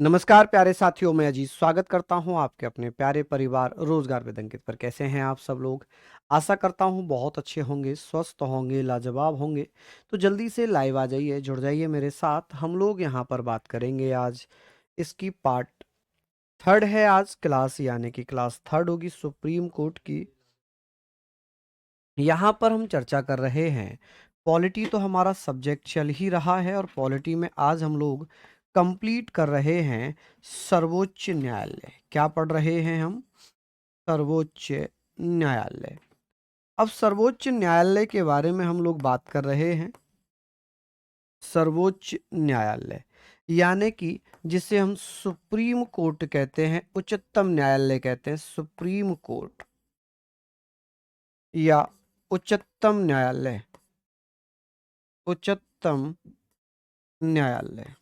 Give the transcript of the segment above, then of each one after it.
नमस्कार प्यारे साथियों, मैं अजीत स्वागत करता हूं आपके अपने प्यारे परिवार रोजगार विद अंकित पर। कैसे हैं आप सब लोग? आशा करता हूं बहुत अच्छे होंगे, स्वस्थ होंगे, लाजवाब होंगे। तो जल्दी से लाइव आ जाइए, जुड़ जाइए मेरे साथ। हम लोग यहां पर बात करेंगे आज। इसकी पार्ट थर्ड है आज क्लास, यानी कि क्लास थर्ड होगी सुप्रीम कोर्ट की। यहाँ पर हम चर्चा कर रहे हैं, पॉलिटी तो हमारा सब्जेक्ट चल ही रहा है और पॉलिटी में आज हम लोग कंप्लीट कर रहे हैं सर्वोच्च न्यायालय। क्या पढ़ रहे हैं हम? सर्वोच्च न्यायालय। अब सर्वोच्च न्यायालय के बारे में हम लोग बात कर रहे हैं। सर्वोच्च न्यायालय यानी कि जिसे हम सुप्रीम कोर्ट कहते हैं, उच्चतम न्यायालय कहते हैं, सुप्रीम कोर्ट या उच्चतम न्यायालय, उच्चतम न्यायालय।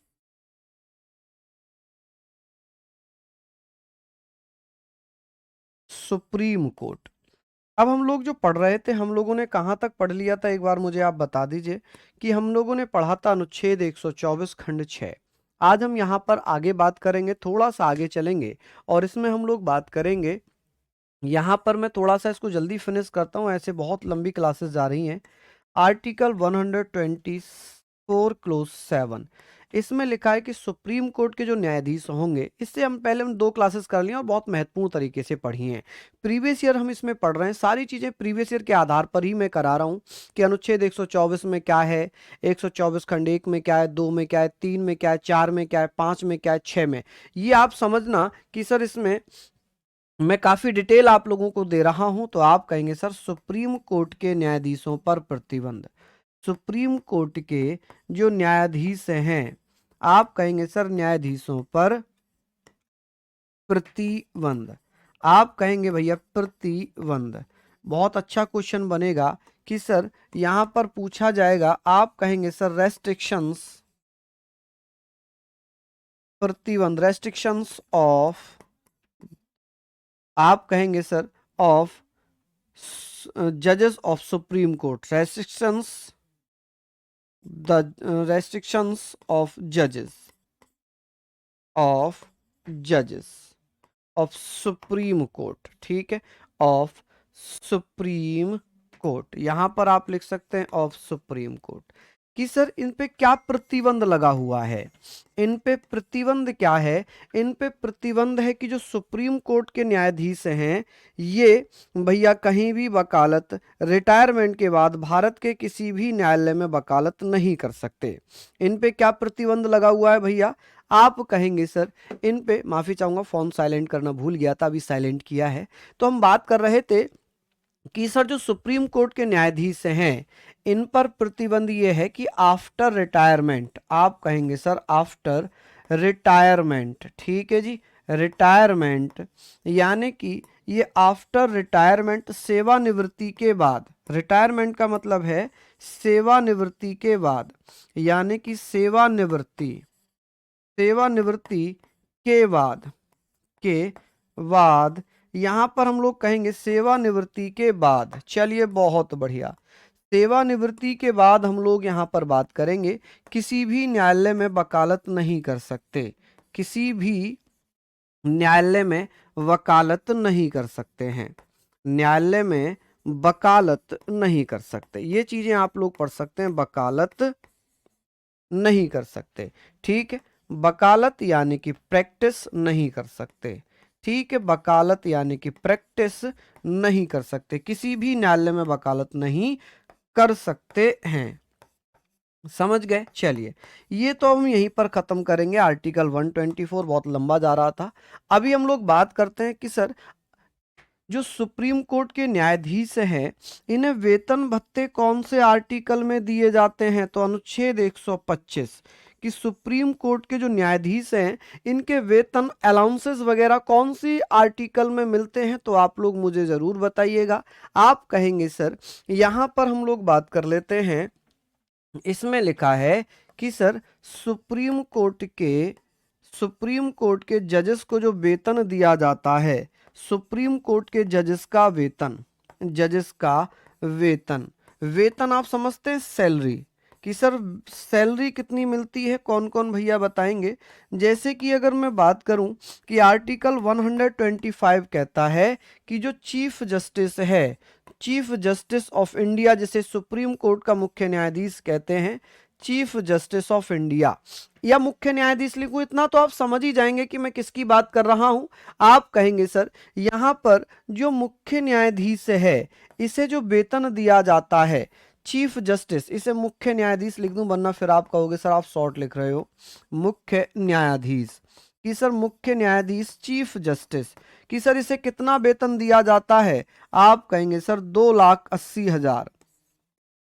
Supreme court. अब हम लोग जो पढ़ रहे थे, हम लोगों ने कहाँ तक पढ़ लिया था? एक बार मुझे आप बता दीजिए कि हम लोगों ने पढ़ा था अनुच्छेद 124 खंड 6। आज हम यहाँ पर आगे बात करेंगे, थोड़ा सा आगे चलेंगे और इसमें हम लोग बात करेंगे। यहाँ पर मैं थोड़ा सा इसको जल्दी फिनिश करता हूँ, ऐसे बहुत लंबी क्लासेस जा रही हैं। आर्टिकल 124 क्लोज 7, इसमें लिखा है कि सुप्रीम कोर्ट के जो न्यायाधीश होंगे, इससे हम पहले हम 2 क्लासेस कर लिए और बहुत महत्वपूर्ण तरीके से पढ़ी हैं। प्रीवियस ईयर हम इसमें पढ़ रहे हैं, सारी चीज़ें प्रीवियस ईयर के आधार पर ही मैं करा रहा हूँ कि अनुच्छेद 124 में क्या है, 124 खंड 1 में क्या है, 2 में क्या है, 3 में क्या है, 4 में क्या है, 5 में क्या है, 6 में। ये आप समझना कि सर इसमें मैं काफी डिटेल आप लोगों को दे रहा हूं। तो आप कहेंगे सर सुप्रीम कोर्ट के न्यायाधीशों पर प्रतिबंध। सुप्रीम कोर्ट के जो न्यायाधीश हैं, आप कहेंगे सर न्यायाधीशों पर प्रतिबंध। आप कहेंगे भैया प्रतिबंध। बहुत अच्छा क्वेश्चन बनेगा कि सर यहां पर पूछा जाएगा, आप कहेंगे सर रेस्ट्रिक्शंस, प्रतिबंध, रेस्ट्रिक्शंस ऑफ, आप कहेंगे सर ऑफ जजेस of Supreme court, restrictions, the restrictions of judges of supreme court, ठीक है, ऑफ सुप्रीम कोर्ट। यहां पर आप लिख सकते हैं ऑफ सुप्रीम कोर्ट कि सर इन पे क्या प्रतिबंध लगा हुआ है। इन पे प्रतिबंध क्या है? इन पे प्रतिबंध है कि जो सुप्रीम कोर्ट के न्यायाधीश हैं, ये भैया कहीं भी वकालत, रिटायरमेंट के बाद भारत के किसी भी न्यायालय में वकालत नहीं कर सकते। इन पे क्या प्रतिबंध लगा हुआ है भैया? आप कहेंगे सर इन पे, माफी चाहूंगा फोन साइलेंट करना भूल गया था, अभी साइलेंट किया है। तो हम बात कर रहे थे कि सर जो सुप्रीम कोर्ट के न्यायाधीश हैं, इन पर प्रतिबंध ये है कि आफ्टर रिटायरमेंट, आप कहेंगे सर आफ्टर रिटायरमेंट, ठीक है जी, रिटायरमेंट, यानी कि ये आफ्टर रिटायरमेंट, सेवानिवृत्ति के बाद। रिटायरमेंट का मतलब है सेवानिवृत्ति के बाद, यानी कि सेवानिवृत्ति, सेवानिवृत्ति के बाद, के बाद, यहां पर हम लोग कहेंगे सेवानिवृत्ति के बाद। चलिए बहुत बढ़िया, सेवानिवृत्ति के बाद हम लोग यहां पर बात करेंगे, किसी भी न्यायालय में वकालत नहीं कर सकते, किसी भी न्यायालय में वकालत नहीं कर सकते हैं, न्यायालय में वकालत नहीं कर सकते। ये चीजें आप लोग पढ़ सकते हैं, वकालत नहीं कर सकते, ठीक है। वकालत यानी कि प्रैक्टिस नहीं कर सकते, ठीक है, वकालत यानी कि प्रैक्टिस नहीं कर सकते, किसी भी न्यायालय में वकालत नहीं कर सकते हैं। समझ गए? चलिए, ये तो हम यहीं पर खत्म करेंगे। आर्टिकल 124 बहुत लंबा जा रहा था। अभी हम लोग बात करते हैं कि सर जो सुप्रीम कोर्ट के न्यायाधीश हैं, इन्हें वेतन भत्ते कौन से आर्टिकल में दिए जाते हैं? तो अनुच्छेद 125 कि सुप्रीम कोर्ट के जो न्यायाधीश हैं, इनके वेतन अलाउंसेस वगैरह कौन सी आर्टिकल में मिलते हैं? तो आप लोग मुझे जरूर बताइएगा। आप कहेंगे सर यहां पर हम लोग बात कर लेते हैं, इसमें लिखा है कि सर सुप्रीम कोर्ट के जजेस को जो वेतन दिया जाता है, सुप्रीम कोर्ट के जजेस का वेतन, जजेस का वेतन, वेतन आप समझते हैं सैलरी, कि सर सैलरी कितनी मिलती है, कौन कौन भैया बताएंगे। जैसे कि अगर मैं बात करूं कि आर्टिकल 125 कहता है कि जो चीफ जस्टिस है, चीफ जस्टिस ऑफ इंडिया, जिसे सुप्रीम कोर्ट का मुख्य न्यायाधीश कहते हैं, चीफ जस्टिस ऑफ इंडिया या मुख्य न्यायाधीश लिखूं, इतना तो आप समझ ही जाएंगे कि मैं किसकी बात कर रहा हूं। आप कहेंगे सर यहां पर जो मुख्य न्यायाधीश है इसे जो वेतन दिया जाता है, चीफ जस्टिस, इसे मुख्य न्यायाधीश लिख दूं, वरना फिर आप कहोगे सर आप शॉर्ट लिख रहे हो। मुख्य न्यायाधीश कि सर मुख्य न्यायाधीश चीफ जस्टिस कि सर इसे कितना वेतन दिया जाता है, आप कहेंगे सर 2,80,000,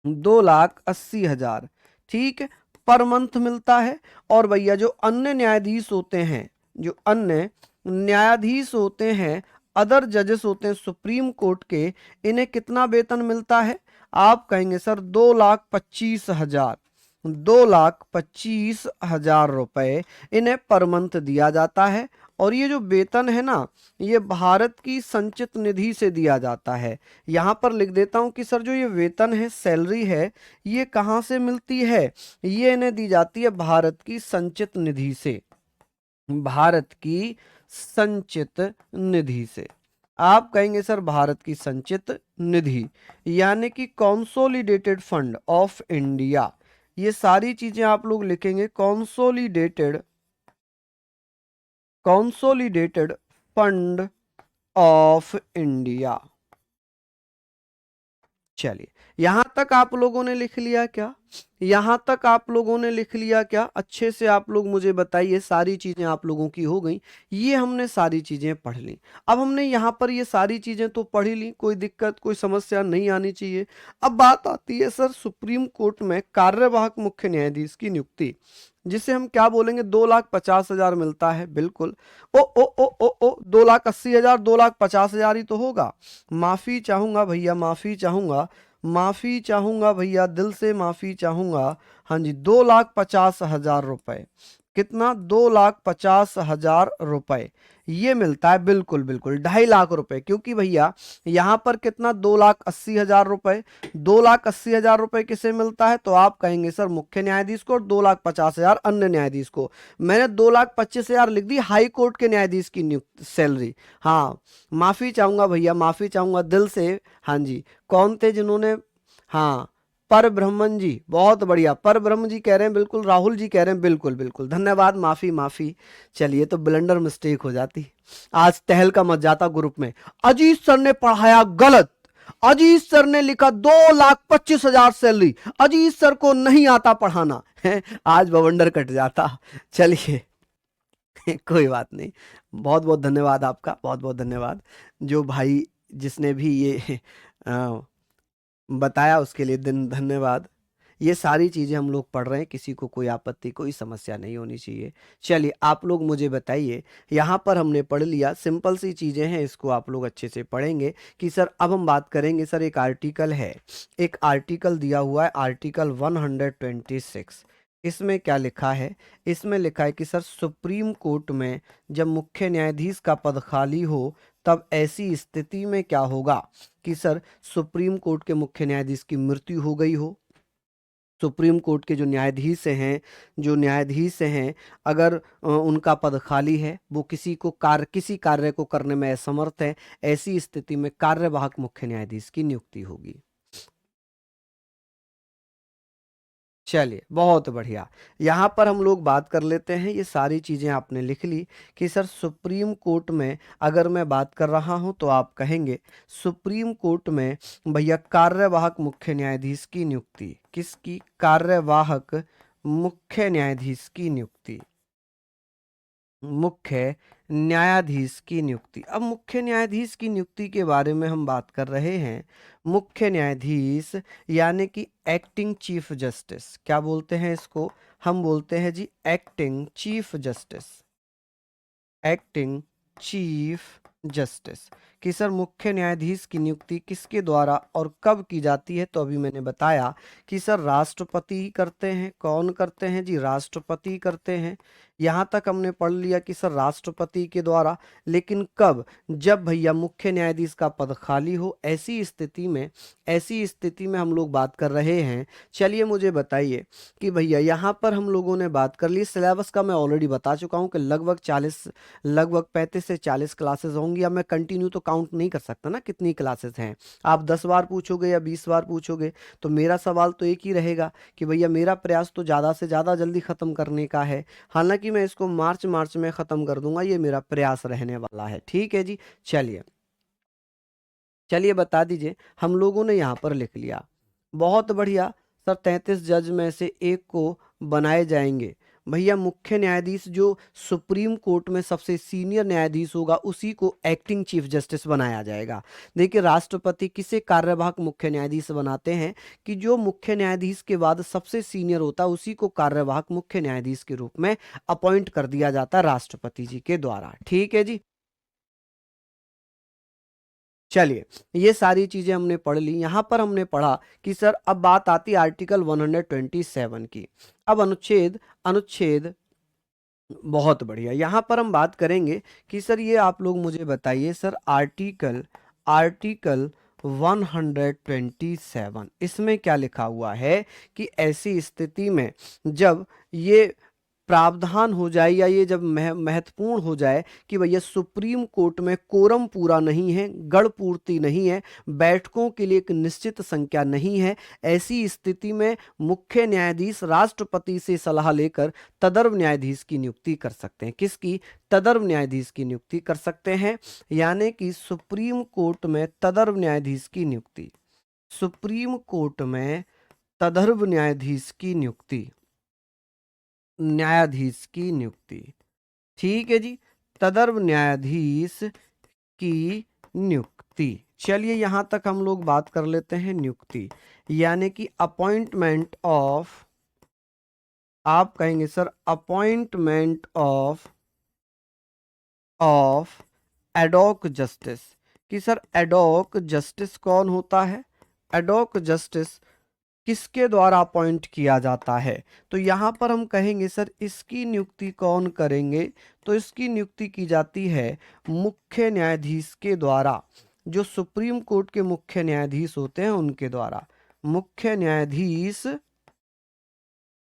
2,80,000, ठीक है, पर मंथ मिलता है। और भैया जो अन्य न्यायाधीश होते हैं, जो अन्य न्यायाधीश होते हैं, अदर जजेस होते हैं सुप्रीम कोर्ट के, इन्हें कितना वेतन मिलता है, आप कहेंगे सर 2,25,000, 2,25,000 रुपए इन्हें पर मंथ दिया जाता है। और ये जो वेतन है ना, ये भारत की संचित निधि से दिया जाता है। यहां पर लिख देता हूं कि सर जो ये वेतन है, सैलरी है, ये कहां से मिलती है, ये इन्हें दी जाती है भारत की संचित निधि से, भारत की संचित निधि से। आप कहेंगे सर भारत की संचित निधि, यानी कि कॉन्सोलिडेटेड फंड ऑफ इंडिया, ये सारी चीजें आप लोग लिखेंगे, consolidated, consolidated fund of India. चलिए यहां तक आप लोगों ने लिख लिया क्या, यहां तक आप लोगों ने लिख लिया क्या, अच्छे से आप लोग मुझे बताइए। सारी चीजें आप लोगों की हो गई, ये हमने सारी चीजें पढ़ ली। अब हमने यहां पर ये सारी चीजें तो पढ़ ही ली, कोई दिक्कत कोई समस्या नहीं आनी चाहिए। अब बात आती है सर सुप्रीम कोर्ट में कार्यवाहक मुख्य न्यायाधीश की नियुक्ति, जिसे हम क्या बोलेंगे, 2,50,000 मिलता है, बिल्कुल। ओ 2,80,000, 2,50,000 ही तो होगा। माफी चाहूंगा भैया, माफी चाहूंगा, माफी चाहूंगा भैया, दिल से माफी चाहूंगा। हाँ जी, 2,50,000 रुपए, कितना, 2,50,000 रुपए ये मिलता है, बिल्कुल बिल्कुल 2.5 लाख रुपए। क्योंकि भैया यहां पर कितना, 2,80,000 रुपए, 2,80,000 रुपए किसे मिलता है, तो आप कहेंगे सर मुख्य न्यायाधीश को, और 2,50,000 अन्य न्यायाधीश को। मैंने 2,25,000 लिख दी हाई कोर्ट के न्यायाधीश की नियुक्त सैलरी। हाँ माफी चाहूंगा भैया, माफी चाहूंगा दिल से। हाँ जी, कौन थे जिन्होंने, हाँ पर ब्रह्मन जी, बहुत बढ़िया, पर ब्रह्म जी कह रहे हैं, बिल्कुल राहुल जी कह रहे हैं, बिल्कुल बिल्कुल धन्यवाद, माफी माफी। चलिए तो ब्लंडर मिस्टेक हो जाती, आज टहल का मच जाता ग्रुप में। अजीत सर ने पढ़ाया गलत, अजीत सर ने लिखा 2,25,000 सैलरी, अजीत सर को नहीं आता पढ़ाना है, आज बवंडर कट जाता। चलिए कोई बात नहीं, बहुत बहुत धन्यवाद आपका, बहुत बहुत धन्यवाद जो भाई जिसने भी ये बताया उसके लिए दिन धन्यवाद। ये सारी चीज़ें हम लोग पढ़ रहे हैं, किसी को कोई आपत्ति कोई समस्या नहीं होनी चाहिए। चलिए आप लोग मुझे बताइए, यहाँ पर हमने पढ़ लिया, सिंपल सी चीज़ें हैं, इसको आप लोग अच्छे से पढ़ेंगे कि सर अब हम बात करेंगे। सर एक आर्टिकल है, एक आर्टिकल दिया हुआ है, आर्टिकल 126। इसमें क्या लिखा है, इसमें लिखा है कि सर सुप्रीम कोर्ट में जब मुख्य न्यायाधीश का पद खाली हो तब ऐसी स्थिति में क्या होगा कि सर सुप्रीम कोर्ट के मुख्य न्यायाधीश की मृत्यु हो गई हो, सुप्रीम कोर्ट के जो न्यायाधीश हैं, जो न्यायाधीश हैं, अगर उनका पद खाली है, वो किसी कार्य को करने में असमर्थ है, ऐसी स्थिति में कार्यवाहक मुख्य न्यायाधीश की नियुक्ति होगी। चलिए बहुत बढ़िया, यहाँ पर हम लोग बात कर लेते हैं। ये सारी चीज़ें आपने लिख ली कि सर सुप्रीम कोर्ट में अगर मैं बात कर रहा हूँ तो आप कहेंगे सुप्रीम कोर्ट में भैया कार्यवाहक मुख्य न्यायाधीश की नियुक्ति, किसकी, कार्यवाहक मुख्य न्यायाधीश की नियुक्ति, मुख्य न्यायाधीश की नियुक्ति। अब मुख्य न्यायाधीश की नियुक्ति के बारे में हम बात कर रहे हैं। मुख्य न्यायाधीश यानी कि एक्टिंग चीफ जस्टिस, क्या बोलते हैं इसको, हम बोलते हैं जी acting chief justice, acting chief justice. कि सर मुख्य न्यायाधीश की नियुक्ति किसके द्वारा और कब की जाती है, तो अभी मैंने बताया कि सर राष्ट्रपति करते हैं। कौन करते हैं जी, राष्ट्रपति करते हैं। यहां तक हमने पढ़ लिया कि सर राष्ट्रपति के द्वारा, लेकिन कब? जब भैया मुख्य न्यायाधीश का पद खाली हो, ऐसी स्थिति में हम लोग बात कर रहे हैं। चलिए मुझे बताइए कि भैया यहाँ पर हम लोगों ने बात कर ली, सिलेबस का मैं ऑलरेडी बता चुका हूँ कि लगभग 35 से 40 क्लासेस होंगी। अब मैं कंटिन्यू तो काउंट नहीं कर सकता ना कितनी क्लासेस हैं। आप 10 बार पूछोगे या 20 बार पूछोगे तो मेरा सवाल तो एक ही रहेगा कि भैया मेरा प्रयास तो ज़्यादा से ज़्यादा जल्दी ख़त्म करने का है। हालांकि मैं इसको मार्च में ख़त्म कर दूंगा, ये मेरा प्रयास रहने वाला है। ठीक है जी। चलिए चलिए बता दीजिए, हम लोगों ने यहाँ पर लिख लिया, बहुत बढ़िया सर। 33 जज में से एक को बनाए जाएंगे। भैया मुख्य न्यायाधीश जो सुप्रीम कोर्ट में सबसे सीनियर न्यायाधीश होगा उसी को एक्टिंग चीफ जस्टिस बनाया जाएगा। देखिए राष्ट्रपति किसे कार्यवाहक मुख्य न्यायाधीश बनाते हैं कि जो मुख्य न्यायाधीश के बाद सबसे सीनियर होता है उसी को कार्यवाहक मुख्य न्यायाधीश के रूप में अपॉइंट कर दिया जाता है राष्ट्रपति जी के द्वारा। ठीक है जी। चलिए ये सारी चीजें हमने पढ़ ली। यहां पर हमने पढ़ा कि सर अब बात आती है आर्टिकल 127 की। अब अनुच्छेद अनुच्छेद बहुत बढ़िया, यहां पर हम बात करेंगे कि सर ये आप लोग मुझे बताइए सर, आर्टिकल आर्टिकल 127 इसमें क्या लिखा हुआ है कि ऐसी स्थिति में जब ये प्रावधान हो जाए या ये जब महत्वपूर्ण हो जाए कि भैया सुप्रीम कोर्ट में कोरम पूरा नहीं है, गढ़ पूर्ति नहीं है, बैठकों के लिए एक निश्चित संख्या नहीं है, ऐसी स्थिति में मुख्य न्यायाधीश राष्ट्रपति से सलाह लेकर तदर्व न्यायाधीश की नियुक्ति कर सकते हैं। किसकी? तदर्व न्यायाधीश की नियुक्ति कर सकते हैं। यानी कि सुप्रीम कोर्ट में तदर्व न्यायाधीश की नियुक्ति, सुप्रीम कोर्ट में तदर्व न्यायाधीश की नियुक्ति। ठीक है जी, तदर्व न्यायाधीश की नियुक्ति। चलिए यहां तक हम लोग बात कर लेते हैं नियुक्ति, यानी कि अपॉइंटमेंट ऑफ, आप कहेंगे sir appointment of ad hoc justice. कि सर एडॉक जस्टिस कौन होता है? एडॉक जस्टिस किसके द्वारा अपॉइंट किया जाता है? तो यहां पर हम कहेंगे सर इसकी नियुक्ति कौन करेंगे? तो इसकी नियुक्ति की जाती है मुख्य न्यायाधीश के द्वारा। जो सुप्रीम कोर्ट के मुख्य न्यायाधीश होते हैं उनके द्वारा, मुख्य न्यायाधीश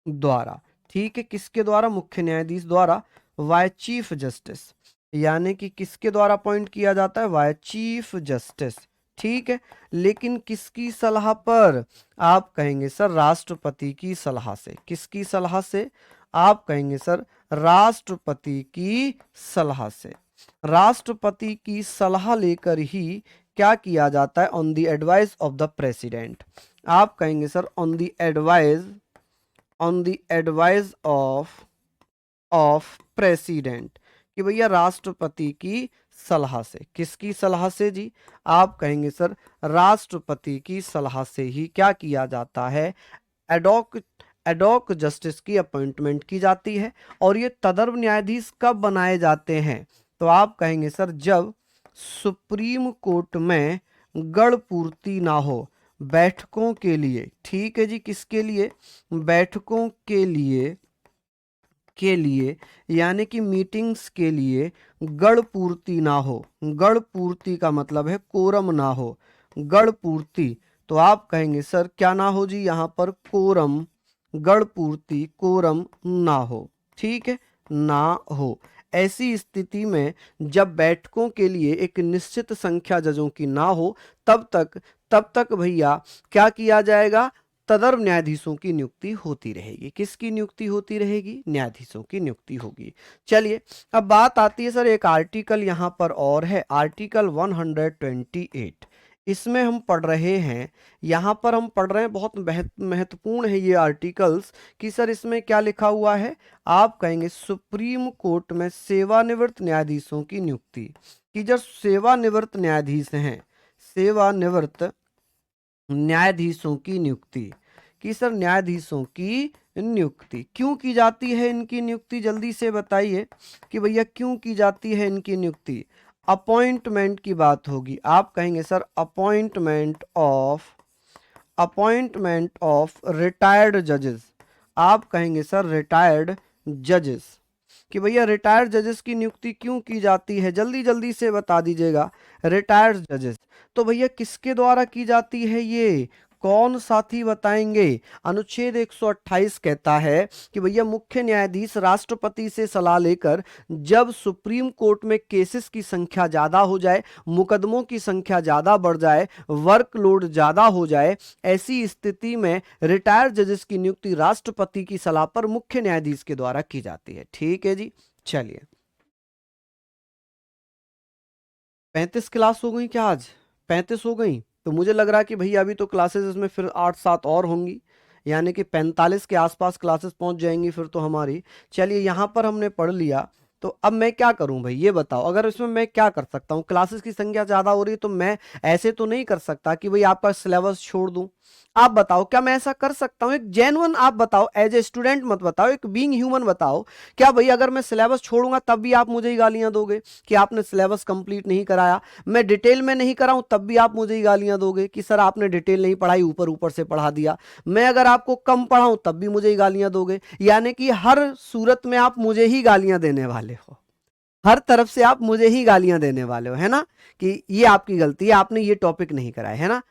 द्वारा। ठीक है, किसके द्वारा? मुख्य न्यायाधीश द्वारा, वाय चीफ जस्टिस। यानी कि किसके द्वारा अपॉइंट किया जाता है? वाय चीफ जस्टिस। ठीक है, लेकिन किसकी सलाह पर? आप कहेंगे सर राष्ट्रपति की सलाह से। किसकी सलाह से? आप कहेंगे सर राष्ट्रपति की सलाह से। राष्ट्रपति की सलाह लेकर ही क्या किया जाता है? On the advice of the president. आप कहेंगे sir on the advice of president, कि भैया राष्ट्रपति की सलाह से। किसकी सलाह से जी? आप कहेंगे सर राष्ट्रपति की सलाह से ही क्या किया जाता है? एडॉक जस्टिस की अपॉइंटमेंट की जाती है। और ये तदर्व न्यायाधीश कब बनाए जाते हैं? तो आप कहेंगे सर जब सुप्रीम कोर्ट में गढ़ पूर्ति ना हो, बैठकों के लिए। ठीक है जी, किसके लिए? बैठकों के लिए यानी कि मीटिंग्स के लिए गढ़ पूर्ति ना हो। गढ़ पूर्ति का मतलब है कोरम ना हो, गढ़ पूर्ति। तो आप कहेंगे सर क्या ना हो जी? यहाँ पर कोरम, गढ़ पूर्ति कोरम ना हो। ठीक है, ना हो। ऐसी स्थिति में जब बैठकों के लिए एक निश्चित संख्या जजों की ना हो, तब तक भैया क्या किया जाएगा? तदर्व न्यायाधीशों की नियुक्ति होती रहेगी। किसकी नियुक्ति होती रहेगी? न्यायाधीशों की नियुक्ति होगी। चलिए अब बात आती है सर एक आर्टिकल यहां पर और है, आर्टिकल 128। इसमें हम पढ़ रहे हैं, यहां पर हम पढ़ रहे हैं, बहुत महत्वपूर्ण है ये आर्टिकल्स, कि सर इसमें क्या लिखा हुआ है? आप कहेंगे सुप्रीम कोर्ट में सेवानिवृत्त न्यायाधीशों की नियुक्ति। कि जब सेवानिवृत्त न्यायाधीश हैं, सेवानिवृत्त न्यायाधीशों की नियुक्ति। कि सर न्यायाधीशों की नियुक्ति क्यों की जाती है? इनकी नियुक्ति जल्दी से बताइए कि भैया क्यों की जाती है इनकी नियुक्ति? अपॉइंटमेंट की बात होगी। आप कहेंगे सर अपॉइंटमेंट ऑफ रिटायर्ड जजेस। आप कहेंगे सर रिटायर्ड जजेस। कि भैया रिटायर्ड जजेस की नियुक्ति क्यों की जाती है, जल्दी जल्दी से बता दीजिएगा। रिटायर्ड जजेस तो भैया किसके द्वारा की जाती है, ये कौन साथी बताएंगे। अनुच्छेद 128 कहता है कि भैया मुख्य न्यायाधीश राष्ट्रपति से सलाह लेकर जब सुप्रीम कोर्ट में केसेस की संख्या ज्यादा हो जाए, मुकदमों की संख्या ज्यादा बढ़ जाए, वर्कलोड ज्यादा हो जाए, ऐसी स्थिति में रिटायर्ड जजेस की नियुक्ति राष्ट्रपति की सलाह पर मुख्य न्यायाधीश के द्वारा की जाती है। ठीक है जी, चलिए 35 क्लास हो गई क्या आज, 35 हो गई। तो मुझे लग रहा है कि भैया अभी तो क्लासेस इसमें फिर 8-7 और होंगी, यानी कि 45 के आसपास क्लासेस पहुंच जाएंगी फिर तो हमारी। चलिए यहां पर हमने पढ़ लिया, तो अब मैं क्या करूं भाई ये बताओ, अगर इसमें मैं क्या कर सकता हूं, क्लासेस की संख्या ज्यादा हो रही है तो मैं ऐसे तो नहीं कर सकता कि भाई आपका सिलेबस छोड़ दूं। आप बताओ क्या मैं ऐसा कर सकता हूं, एक जेन्युइन आप बताओ, एज ए स्टूडेंट मत बताओ, एक बीइंग ह्यूमन बताओ, क्या भाई अगर मैं सिलेबस छोड़ूंगा तब भी आप मुझे ही गालियां दोगे कि आपने सिलेबस कंप्लीट नहीं कराया, मैं डिटेल में नहीं कराऊं तब भी आप मुझे ही गालियां दोगे कि सर आपने डिटेल नहीं पढ़ाई, ऊपर ऊपर से पढ़ा दिया, मैं अगर आपको कम पढ़ाऊं तब भी मुझे ही गालियां दोगे, यानी कि हर सूरत में आप मुझे ही गालियां देने वाले हो, हर तरफ से आप मुझे ही गालियां देने वाले हो, है ना, कि ये आपकी गलती है, आपने ये टॉपिक नहीं कराया, है ना।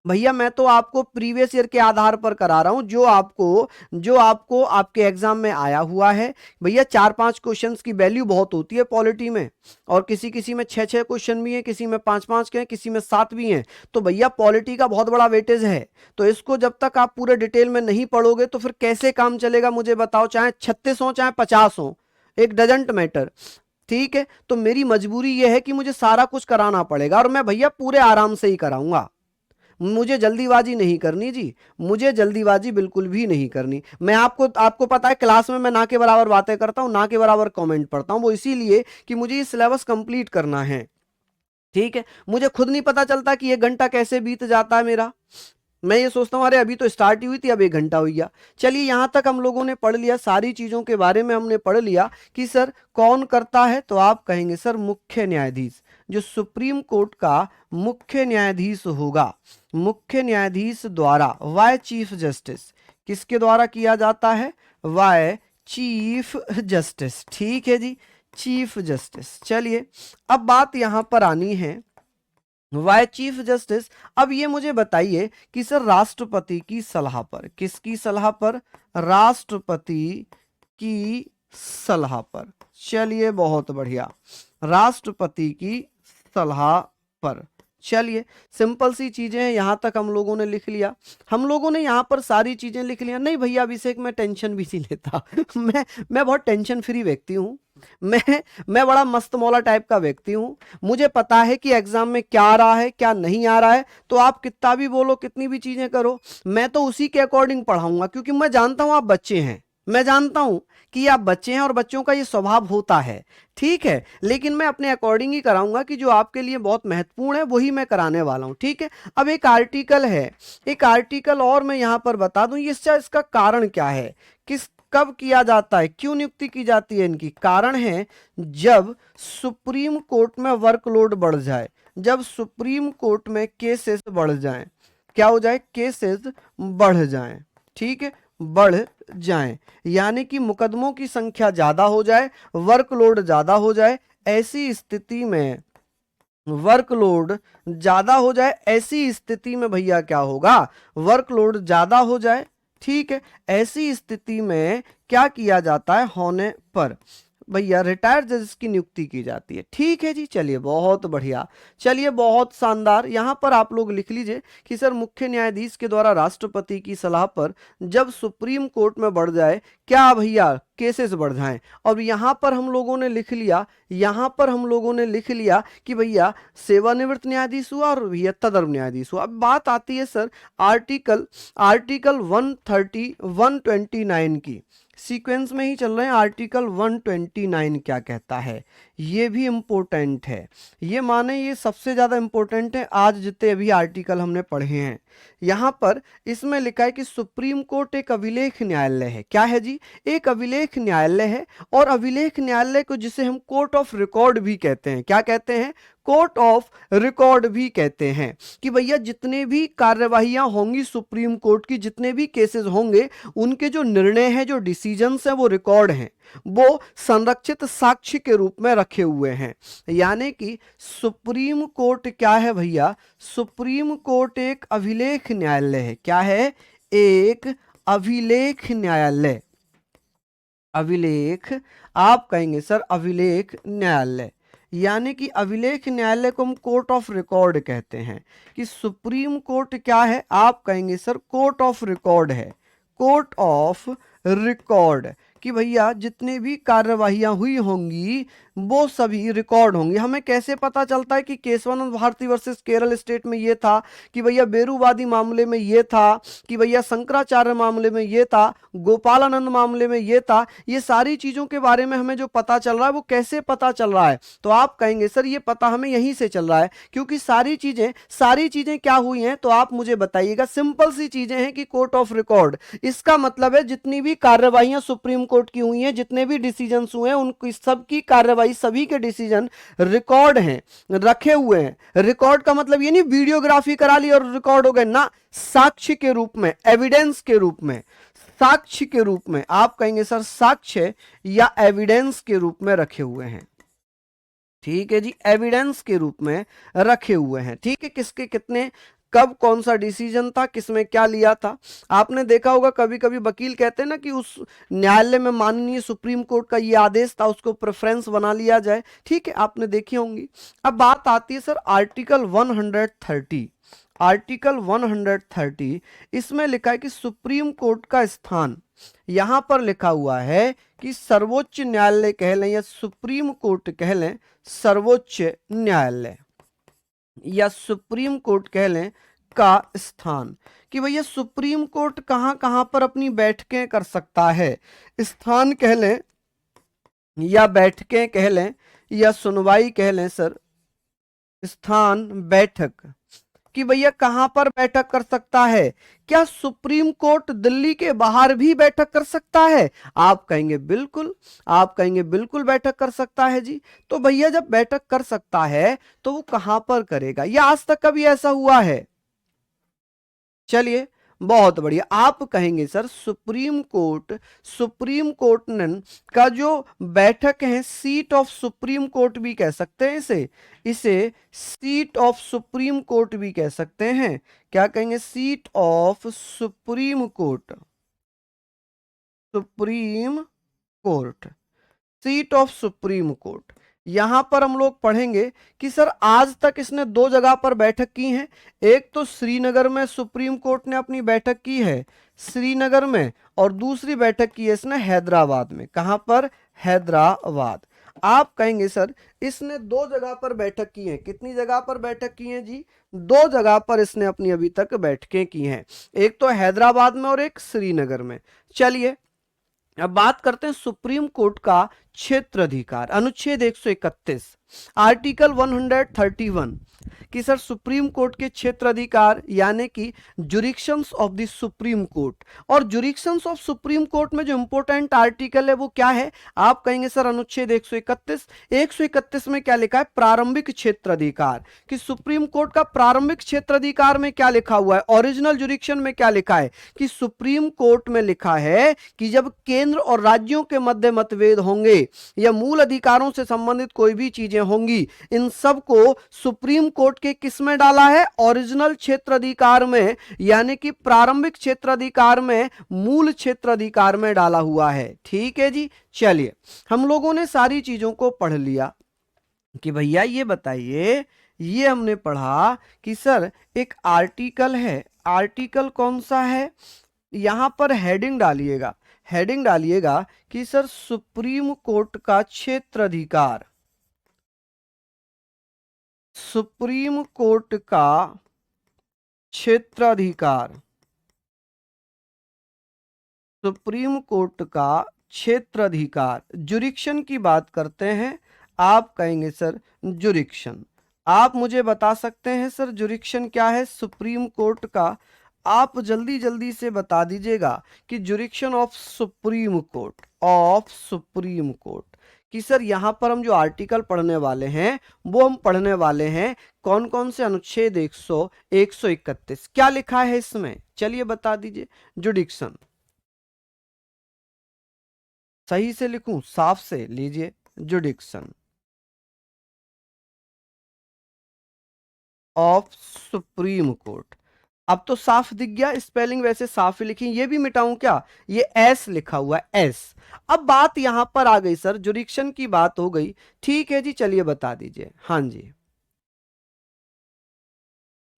भैया मैं तो आपको प्रीवियस ईयर के आधार पर करा रहा हूं, जो आपको आपके एग्जाम में आया हुआ है। भैया 4-5 क्वेश्चंस की वैल्यू बहुत होती है पॉलिटी में, और किसी किसी में 6-6 क्वेश्चन भी हैं, किसी में 5-5 के हैं, किसी में 7 भी हैं, तो भैया पॉलिटी का बहुत बड़ा वेटेज है। तो इसको जब तक आप पूरे डिटेल में नहीं पढ़ोगे तो फिर कैसे काम चलेगा मुझे बताओ, चाहे 36 हो चाहे 50 हो, एक डजंट मैटर। ठीक है, तो मेरी मजबूरी यह है कि मुझे सारा कुछ कराना पड़ेगा, और मैं भैया पूरे आराम से ही कराऊंगा, मुझे जल्दीबाजी नहीं करनी जी, मुझे जल्दीबाजी बिल्कुल भी नहीं करनी। मैं आपको पता है क्लास में मैं ना के बराबर बातें करता हूं, ना के बराबर कमेंट पढ़ता हूं, वो इसीलिए कि मुझे ये सिलेबस कंप्लीट करना है। ठीक है, मुझे खुद नहीं पता चलता कि 1 घंटा कैसे बीत जाता है मेरा, मैं ये सोचता हूँ अरे अभी तो स्टार्ट ही हुई थी अब 1 घंटा हो गया। चलिए यहां तक हम लोगों ने पढ़ लिया, सारी चीजों के बारे में हमने पढ़ लिया कि सर कौन करता है, तो आप कहेंगे सर मुख्य न्यायाधीश, जो सुप्रीम कोर्ट का मुख्य न्यायाधीश होगा, मुख्य न्यायाधीश द्वारा, वाय चीफ जस्टिस, किसके द्वारा किया जाता है, वाय चीफ जस्टिस। ठीक है जी, चीफ जस्टिस। चलिए अब बात यहां पर आनी है वाई चीफ जस्टिस। अब ये मुझे बताइए कि सर राष्ट्रपति की सलाह पर, किसकी सलाह पर, राष्ट्रपति की सलाह पर। चलिए बहुत बढ़िया, राष्ट्रपति की सलाह पर। चलिए सिंपल सी चीजें हैं, यहां तक हम लोगों ने लिख लिया, हम लोगों ने यहां पर सारी चीजें लिख लिया। नहीं भैया अभिषेक मैं टेंशन भी नहीं लेता मैं बहुत टेंशन फ्री व्यक्ति हूं, मैं बड़ा मस्त मौला टाइप का व्यक्ति हूं, मुझे पता है कि एग्जाम में क्या आ रहा है क्या नहीं आ रहा है, तो आप कितना भी बोलो कितनी भी चीजें करो, मैं तो उसी के अकॉर्डिंग पढ़ाऊंगा, क्योंकि मैं जानता हूं आप बच्चे हैं, मैं जानता हूं कि आप बच्चे हैं और बच्चों का ये स्वभाव होता है। ठीक है, लेकिन मैं अपने अकॉर्डिंग ही कराऊंगा कि जो आपके लिए बहुत महत्वपूर्ण है वही मैं कराने वाला हूं। ठीक है, अब एक आर्टिकल है, एक आर्टिकल और मैं यहां पर बता दूं, इसका कारण क्या है, किस कब किया जाता है, क्यों नियुक्ति की जाती है इनकी, कारण है जब सुप्रीम कोर्ट में वर्कलोड बढ़ जाए, जब सुप्रीम कोर्ट में केसेस बढ़ जाएं, क्या हो जाए, केसेस बढ़ जाएं। ठीक है, बढ़ जाएं, यानी कि मुकदमों की संख्या ज्यादा हो जाए, वर्कलोड ज्यादा हो जाए, ऐसी स्थिति में वर्कलोड ज्यादा हो जाए, ऐसी स्थिति में भैया क्या होगा, वर्कलोड ज्यादा हो जाए। ठीक है, ऐसी स्थिति में क्या किया जाता है, होने पर भैया रिटायर्ड जजेस की नियुक्ति की जाती है। ठीक है जी, चलिए बहुत बढ़िया, चलिए बहुत शानदार। यहां पर आप लोग लिख लीजिए कि सर मुख्य न्यायाधीश के द्वारा राष्ट्रपति की सलाह पर जब सुप्रीम कोर्ट में बढ़ जाए, क्या भैया केसेस बढ़ जाएं। और यहां पर हम लोगों ने लिख लिया, यहां पर हम लोगों ने लिख लिया कि भैया सेवानिवृत्त न्यायाधीश हुआ और भैया तदर्व न्यायाधीश हुआ। अब बात आती है सर आर्टिकल 130 129 की, सीक्वेंस में ही चल रहे हैं। आर्टिकल 129 क्या कहता है, ये भी इंपॉर्टेंट है, ये माने ये सबसे ज्यादा इंपॉर्टेंट है आज जितने अभी आर्टिकल हमने पढ़े हैं। यहां पर इसमें लिखा है कि सुप्रीम कोर्ट एक अभिलेख न्यायालय है। क्या है जी, एक अभिलेख अभिलेख न्यायालय है, और अभिलेख न्यायालय को जिसे हम कोर्ट ऑफ रिकॉर्ड भी कहते हैं, क्या कहते हैं, कोर्ट ऑफ रिकॉर्ड भी कहते हैं, कि भैया जितने भी कार्यवाहियां होंगी सुप्रीम कोर्ट की, जितने भी केसेस होंगे, उनके जो निर्णय हैं, जो डिसीजंस हैं, वो रिकॉर्ड हैं, वो संरक्षित साक्ष्य के रूप में रखे हुए हैं। यानी कि सुप्रीम कोर्ट क्या है भैया, सुप्रीम कोर्ट एक अभिलेख न्यायालय है। क्या है, एक अभिलेख न्यायालय। अभिलेख, आप कहेंगे सर अभिलेख न्यायालय, यानी कि अभिलेख न्यायालय को हम कोर्ट ऑफ रिकॉर्ड कहते हैं। कि सुप्रीम कोर्ट क्या है, आप कहेंगे सर कोर्ट ऑफ रिकॉर्ड है, कोर्ट ऑफ रिकॉर्ड, कि भैया जितने भी कार्यवाहियां हुई होंगी वो सभी रिकॉर्ड होंगी। हमें कैसे पता चलता है कि केशवानंद भारती वर्सेस केरल स्टेट में ये था, कि भैया बेरूवादी मामले में ये था, कि भैया शंकराचार्य मामले में ये था, गोपालानंद मामले में ये था, ये सारी चीजों के बारे में हमें जो पता चल रहा है वो कैसे पता चल रहा है, तो आप कहेंगे सर ये पता हमें यहीं से चल रहा है, क्योंकि सारी चीजें क्या हुई हैं, तो आप मुझे बताइएगा। सिंपल सी चीजें हैं कि कोर्ट ऑफ रिकॉर्ड, इसका मतलब है जितनी भी कार्यवाहियां सुप्रीम कोर्ट की हुई हैं, जितने भी डिसीजंस हुए हैं, उनकी सबकी कार्यवाही, सभी के डिसीजन रिकॉर्ड हैं, रखे हुए हैं। रिकॉर्ड का मतलब ये नहीं वीडियोग्राफी करा ली और रिकॉर्ड हो गए ना, साक्ष्य के रूप में, एविडेंस के रूप में, साक्ष्य के रूप में, आप कहेंगे सर साक्ष्य या एविडेंस के रूप में रखे हुए हैं। ठीक है जी, एविडेंस के रूप में रखे हुए हैं। ठीक है, किसके कितने, कब कौन सा डिसीजन था, किसमें क्या लिया था। आपने देखा होगा कभी कभी वकील कहते हैं ना कि उस न्यायालय में माननीय सुप्रीम कोर्ट का ये आदेश था, उसको प्रेफरेंस बना लिया जाए। ठीक है, आपने देखी होंगी। अब बात आती है सर आर्टिकल 130, आर्टिकल 130, इसमें लिखा है कि सुप्रीम कोर्ट का स्थान, यहां पर लिखा हुआ है कि सर्वोच्च न्यायालय कह लें या सुप्रीम कोर्ट कह लें, सर्वोच्च न्यायालय या सुप्रीम कोर्ट कह लें का स्थान, कि भैया सुप्रीम कोर्ट कहां कहां पर अपनी बैठकें कर सकता है, स्थान कह लें या बैठकें कह लें या सुनवाई कह लें सर, स्थान बैठक, कि भैया कहां पर बैठक कर सकता है। क्या सुप्रीम कोर्ट दिल्ली के बाहर भी बैठक कर सकता है, आप कहेंगे बिल्कुल, आप कहेंगे बिल्कुल बैठक कर सकता है जी। तो भैया जब बैठक कर सकता है तो वो कहां पर करेगा, या आज तक कभी ऐसा हुआ है। चलिए बहुत बढ़िया, आप कहेंगे सर सुप्रीम कोर्ट ने का जो बैठक है, सीट ऑफ सुप्रीम कोर्ट भी कह सकते हैं इसे सीट ऑफ सुप्रीम कोर्ट भी कह सकते हैं। क्या कहेंगे, seat of Supreme court, supreme court, seat of Supreme court. यहां पर हम लोग पढ़ेंगे कि सर आज तक इसने दो जगह पर बैठक की है। एक तो श्रीनगर में सुप्रीम कोर्ट ने अपनी बैठक की है, श्रीनगर में, और दूसरी बैठक की है इसने हैदराबाद में। कहां पर, हैदराबाद। आप कहेंगे सर इसने दो जगह पर बैठक की है, कितनी जगह पर बैठक की है जी, दो जगह पर इसने अपनी अभी तक बैठकें की हैं, एक तो हैदराबाद में और एक श्रीनगर में। चलिए अब बात करते हैं सुप्रीम कोर्ट का क्षेत्र अधिकार, अनुच्छेद 131, आर्टिकल 131, कि सर सुप्रीम कोर्ट के क्षेत्र अधिकार यानी कि जुरिक्शंस ऑफ द सुप्रीम कोर्ट। और जुरिक्शंस ऑफ सुप्रीम कोर्ट में जो इंपॉर्टेंट आर्टिकल है वो क्या है, आप कहेंगे सर अनुच्छेद 131। 131 में क्या लिखा है, प्रारंभिक क्षेत्र अधिकार, कि सुप्रीम कोर्ट का प्रारंभिक क्षेत्र अधिकार में क्या लिखा हुआ है, ओरिजिनल जुरिक्शन में क्या लिखा है, कि सुप्रीम कोर्ट में लिखा है कि जब केंद्र और राज्यों के मध्य मतभेद होंगे या मूल अधिकारों से संबंधित कोई भी चीजें होंगी, इन सब को सुप्रीम कोर्ट के किस में डाला है, ओरिजिनल क्षेत्र अधिकार में, यानी कि प्रारंभिक क्षेत्र अधिकार में, मूल क्षेत्र अधिकार में डाला हुआ है। ठीक है जी, चलिए हम लोगों ने सारी चीजों को पढ़ लिया। कि भैया ये बताइए, ये हमने पढ़ा कि सर एक आर्टिकल है, आर्टिकल कौन सा है, यहां पर हेडिंग डालिएगा, हेडिंग डालिएगा कि सर सुप्रीम कोर्ट का क्षेत्र अधिकार, सुप्रीम कोर्ट का क्षेत्राधिकार, सुप्रीम कोर्ट का क्षेत्राधिकार। जुरिक्शन की बात करते हैं, आप कहेंगे सर जुरिक्शन। आप मुझे बता सकते हैं सर जुरिक्शन क्या है सुप्रीम कोर्ट का, आप जल्दी जल्दी से बता दीजिएगा कि jurisdiction of Supreme Court, of Supreme Court, कि सर यहां पर हम जो आर्टिकल पढ़ने वाले हैं वो हम पढ़ने वाले हैं कौन कौन से, अनुच्छेद 100, 131, क्या लिखा है इसमें, चलिए बता दीजिए। जुडिक्शन, सही से लिखूं, साफ से लीजिए, जुडिक्शन ऑफ सुप्रीम कोर्ट। अब तो साफ दिख गया, स्पेलिंग वैसे साफ ही लिखी, ये भी मिटाऊं क्या, ये एस लिखा हुआ है, एस। अब बात यहां पर आ गई सर, जुरिक्शन की बात हो गई, ठीक है जी, चलिए बता दीजिए। हाँ जी,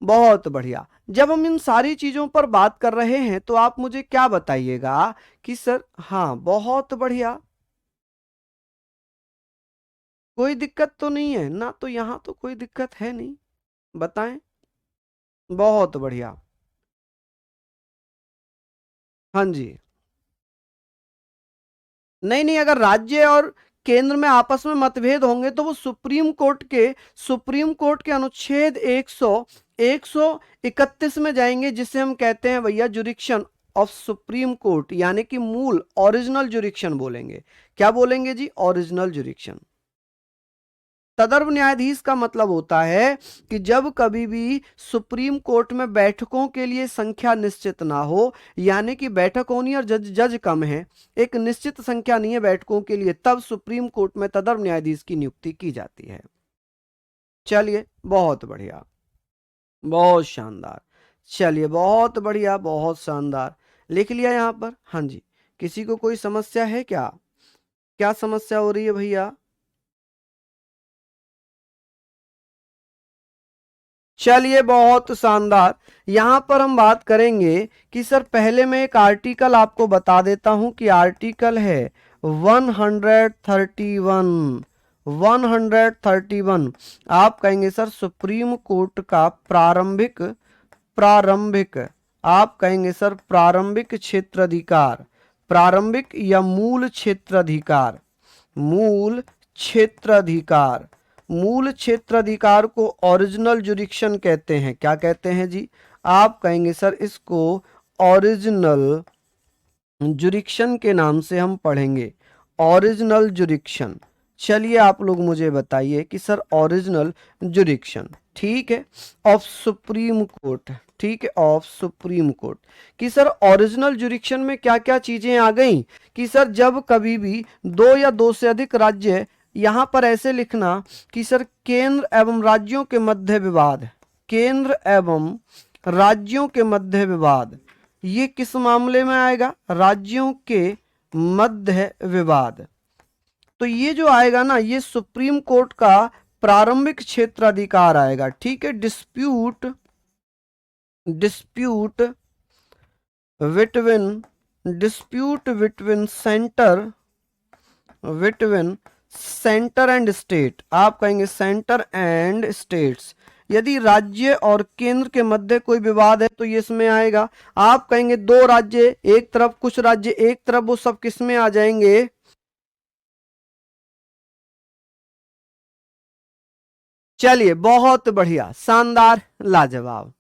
बहुत बढ़िया। जब हम इन सारी चीजों पर बात कर रहे हैं तो आप मुझे क्या बताइएगा कि सर, हाँ बहुत बढ़िया, कोई दिक्कत तो नहीं है ना, तो यहां तो कोई दिक्कत है नहीं, बताएं। बहुत बढ़िया। हाँ जी, नहीं नहीं, अगर राज्य और केंद्र में आपस में मतभेद होंगे तो वो सुप्रीम कोर्ट के अनुच्छेद 131 में जाएंगे, जिसे हम कहते हैं भैया जुरिक्शन ऑफ सुप्रीम कोर्ट, यानी कि मूल ओरिजिनल जुरिक्शन बोलेंगे। क्या बोलेंगे जी, ओरिजिनल जुरिक्शन। तदर्व न्यायाधीश का मतलब होता है कि जब कभी भी सुप्रीम कोर्ट में बैठकों के लिए संख्या निश्चित ना हो, यानी कि बैठक होनी और जज जज कम है, एक निश्चित संख्या नहीं है बैठकों के लिए, तब सुप्रीम कोर्ट में तदर्व न्यायाधीश की नियुक्ति की जाती है। चलिए बहुत बढ़िया, बहुत शानदार, चलिए बहुत बढ़िया, बहुत शानदार, लिख लिया यहां पर। हाँ जी, किसी को कोई समस्या है क्या, क्या समस्या हो रही है भैया? चलिए बहुत शानदार। यहां पर हम बात करेंगे कि सर, पहले मैं एक आर्टिकल आपको बता देता हूं कि आर्टिकल है 131, 131। आप कहेंगे सर सुप्रीम कोर्ट का प्रारंभिक, प्रारंभिक, आप कहेंगे सर प्रारंभिक क्षेत्राधिकार, प्रारंभिक या मूल क्षेत्राधिकार, मूल क्षेत्राधिकार, मूल क्षेत्राधिकार को ओरिजिनल जुरिक्शन कहते हैं। क्या कहते हैं जी, आप कहेंगे सर इसको ओरिजिनल जुरिक्शन के नाम से हम पढ़ेंगे, ओरिजिनल जुरिक्शन। चलिए आप लोग मुझे बताइए कि सर ओरिजिनल जुरिक्शन, ठीक है, ऑफ सुप्रीम कोर्ट, ठीक है, ऑफ सुप्रीम कोर्ट, कि सर ओरिजिनल जुरिक्शन में क्या क्या चीजें आ गई, कि सर जब कभी भी दो या दो से अधिक राज्य, यहां पर ऐसे लिखना कि सर केंद्र एवं राज्यों के मध्य विवाद, केंद्र एवं राज्यों के मध्य विवाद, ये किस मामले में आएगा, राज्यों के मध्य विवाद। तो ये जो आएगा ना, ये सुप्रीम कोर्ट का प्रारंभिक क्षेत्राधिकार आएगा, ठीक है। Dispute, dispute between, dispute between centre, between centre and state, आप कहेंगे सेंटर एंड स्टेट्स, यदि राज्य और केंद्र के मध्य कोई विवाद है तो ये इसमें आएगा। आप कहेंगे दो राज्य एक तरफ, कुछ राज्य एक तरफ, वो सब किस में आ जाएंगे, चलिए बहुत बढ़िया, शानदार, लाजवाब।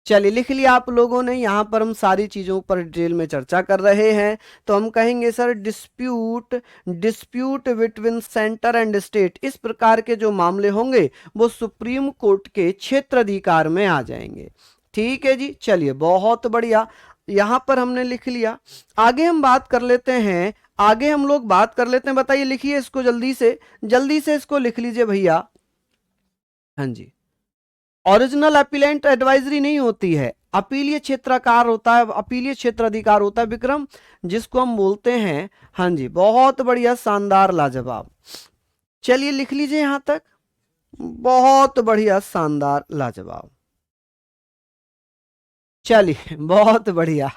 चलिए लिख लिया आप लोगों ने, यहां पर हम सारी चीजों पर डिटेल में चर्चा कर रहे हैं। तो हम कहेंगे sir dispute, dispute between centre and state, इस प्रकार के जो मामले होंगे वो सुप्रीम कोर्ट के क्षेत्राधिकार में आ जाएंगे, ठीक है जी। चलिए बहुत बढ़िया, यहां पर हमने लिख लिया। आगे हम बात कर लेते हैं, आगे हम लोग बात कर लेते हैं, बताइए, लिखिए इसको जल्दी से, जल्दी से इसको लिख लीजिए भैया। हाँ जी, ओरिजिनल अपीलेंट एडवाइजरी नहीं होती है, अपीलीय क्षेत्राधिकार होता है, अपीलीय क्षेत्राधिकार होता है विक्रम, जिसको हम बोलते हैं। हाँ जी, बहुत बढ़िया, शानदार, लाजवाब। चलिए लिख लीजिए यहां तक, बहुत बढ़िया, शानदार, लाजवाब। चलिए बहुत बढ़िया,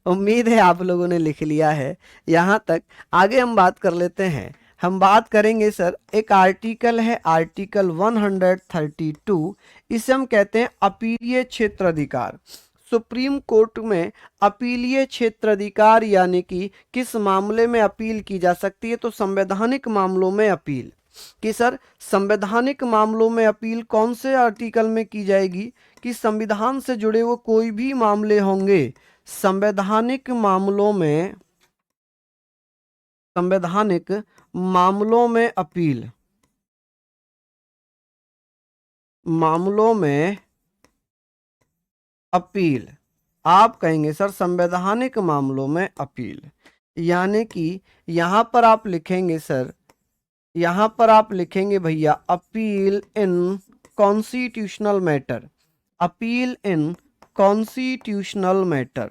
उम्मीद है आप लोगों ने लिख लिया है यहां तक। आगे हम बात कर लेते हैं, हम बात करेंगे सर, एक आर्टिकल है आर्टिकल 132, इसे हम कहते हैं अपीलीय क्षेत्राधिकार। सुप्रीम कोर्ट में अपीलीय क्षेत्राधिकार, यानी कि किस मामले में अपील की जा सकती है, तो संवैधानिक मामलों में अपील, कि सर संवैधानिक मामलों में अपील कौन से आर्टिकल में की जाएगी, कि संविधान से जुड़े हुए कोई भी मामले होंगे, संवैधानिक मामलों में, संवैधानिक मामलों में अपील, मामलों में अपील, आप कहेंगे सर संवैधानिक मामलों में अपील, यानी कि यहां पर आप लिखेंगे सर, यहां पर आप लिखेंगे भैया अपील इन कॉन्स्टिट्यूशनल मैटर, अपील इन कॉन्स्टिट्यूशनल मैटर,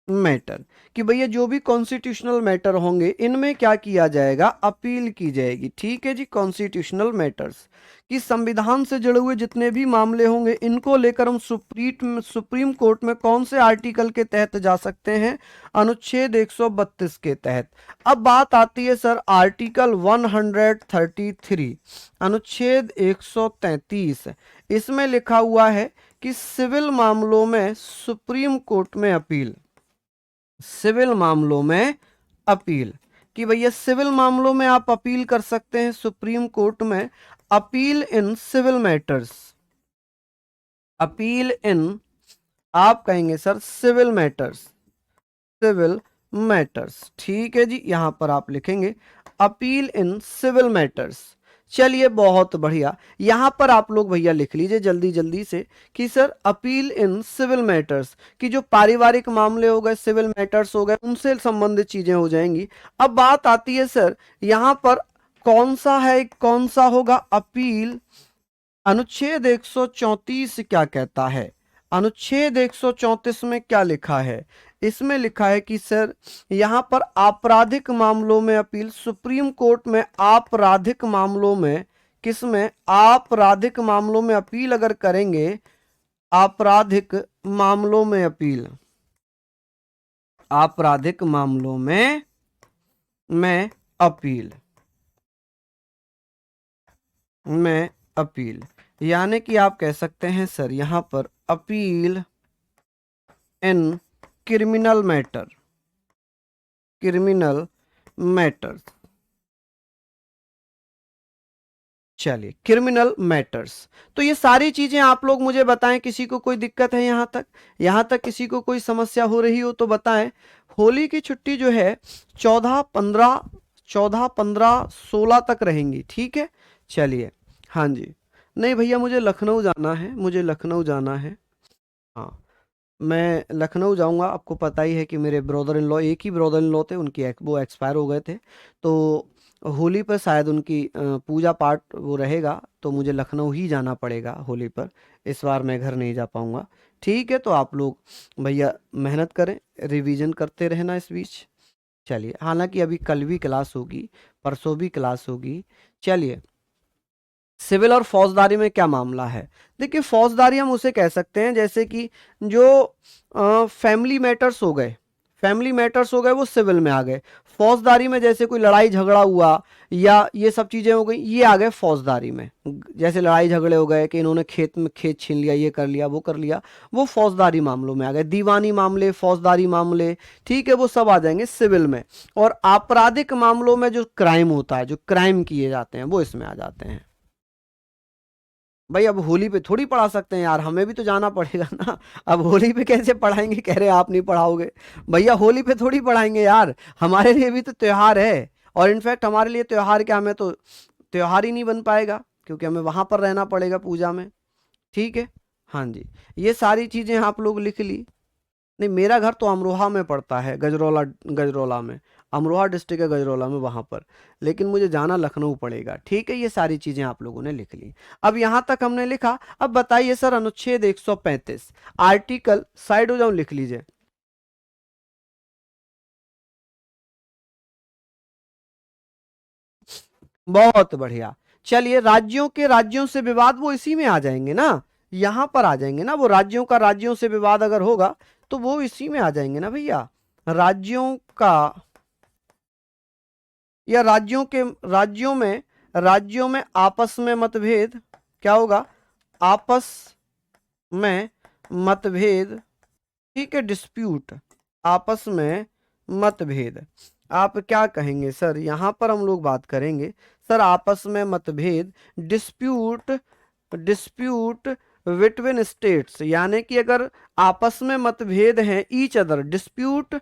मैटर कि भैया जो भी कॉन्स्टिट्यूशनल मैटर होंगे इनमें क्या किया जाएगा, अपील की जाएगी। ठीक है जी, कॉन्स्टिट्यूशनल मैटर्स कि संविधान से जुड़े हुए जितने भी मामले होंगे इनको लेकर हम सुप्रीम कोर्ट में कौन से आर्टिकल के तहत जा सकते हैं, अनुच्छेद 132 के तहत। अब बात आती है सर आर्टिकल 133, अनुच्छेद 133, इसमें लिखा हुआ है कि सिविल मामलों में सुप्रीम कोर्ट में अपील, सिविल मामलों में अपील कि भैया सिविल मामलों में आप अपील कर सकते हैं सुप्रीम कोर्ट में, appeal in civil matters, appeal in, आप कहेंगे sir civil matters, civil matters. ठीक है जी, यहां पर आप लिखेंगे अपील इन सिविल मैटर्स। चलिए बहुत बढ़िया, यहां पर आप लोग भैया लिख लीजिए जल्दी जल्दी से कि sir appeal in civil matters कि जो पारिवारिक मामले हो गए, सिविल मैटर्स हो गए, उनसे संबंधित चीजें हो जाएंगी। अब बात आती है सर यहां पर कौन सा है, कौन सा होगा अपील, अनुच्छेद 134 क्या कहता है, अनुच्छेद 134 में क्या लिखा है, इसमें लिखा है कि सर यहां पर आपराधिक मामलों में अपील, सुप्रीम कोर्ट में आपराधिक मामलों में, किसमें, आपराधिक मामलों में अपील अगर करेंगे, आपराधिक मामलों में अपील, आपराधिक मामलों में अपील, में अपील, यानी कि आप कह सकते हैं सर यहां पर appeal in criminal matter, criminal matters. चलिए क्रिमिनल मैटर्स, तो ये सारी चीजें आप लोग मुझे बताएं, किसी को कोई दिक्कत है यहां तक, यहां तक किसी को कोई समस्या हो रही हो तो बताएं। होली की छुट्टी जो है 14, 15, 16 तक रहेंगी, ठीक है। चलिए हाँ जी, नहीं भैया मुझे लखनऊ जाना है, मुझे लखनऊ जाना है, हाँ मैं लखनऊ जाऊंगा। आपको पता ही है कि मेरे ब्रदर इन लॉ, एक ही ब्रदर इन लॉ थे, उनकी वो एक्सपायर हो गए थे, तो होली पर शायद उनकी पूजा पाठ वो रहेगा, तो मुझे लखनऊ ही जाना पड़ेगा होली पर, इस बार मैं घर नहीं जा पाऊंगा। ठीक है, तो आप लोग भैया मेहनत करें, रिवीजन करते रहना इस बीच। चलिए, हालांकि अभी कल भी क्लास होगी, परसों भी क्लास होगी। चलिए, सिविल और फौजदारी में क्या मामला है, देखिए फौजदारी हम उसे कह सकते हैं जैसे कि जो फैमिली मैटर्स हो गए, फैमिली मैटर्स हो गए वो सिविल में आ गए। फौजदारी में जैसे कोई लड़ाई झगड़ा हुआ या ये सब चीजें हो गई, ये आ गए फौजदारी में। जैसे लड़ाई झगड़े हो गए कि इन्होंने खेत में खेत छीन लिया, ये कर लिया, वो कर लिया, वो फौजदारी मामलों में आ गए। दीवानी मामले, फौजदारी मामले, ठीक है, वो सब आ जाएंगे सिविल में। और आपराधिक मामलों में जो क्राइम होता है, जो क्राइम किए जाते हैं, वो इसमें आ जाते हैं। भाई अब होली पे थोड़ी पढ़ा सकते हैं यार, हमें भी तो जाना पड़ेगा ना। अब होली पे कैसे पढ़ाएंगे, कह रहे आप नहीं पढ़ाओगे, भैया होली पे थोड़ी पढ़ाएंगे यार, हमारे लिए भी तो त्योहार है। और इनफैक्ट हमारे लिए त्योहार क्या, हमें तो त्योहार ही नहीं बन पाएगा क्योंकि हमें वहां पर रहना पड़ेगा पूजा में। ठीक है, हाँ जी, ये सारी चीजें आप लोग लिख ली। नहीं, मेरा घर तो अमरोहा में पड़ता है, गजरौला, गजरौला में, अमरोहा डिस्ट्रिक्ट है गजरौला में, वहां पर, लेकिन मुझे जाना लखनऊ पड़ेगा। ठीक है, ये सारी चीजें आप लोगों ने लिख ली। अब यहां तक हमने लिखा, अब बताइए सर अनुच्छेद 135 आर्टिकल, साइड हो जाऊं, लिख लीजिए। बहुत बढ़िया। चलिए, राज्यों के राज्यों से विवाद वो इसी में आ जाएंगे ना, यहां पर आ जाएंगे ना, वो राज्यों का राज्यों से विवाद अगर होगा तो वो इसी में आ जाएंगे ना भैया। राज्यों का, या राज्यों में आपस में मतभेद, क्या होगा, आपस में मतभेद, ठीक है, डिस्प्यूट, आपस में मतभेद। आप क्या कहेंगे सर, यहां पर हम लोग बात करेंगे सर आपस में मतभेद, डिस्प्यूट डिस्प्यूट बिटवीन स्टेट्स, यानी कि अगर आपस में मतभेद हैं, ईच अदर डिस्प्यूट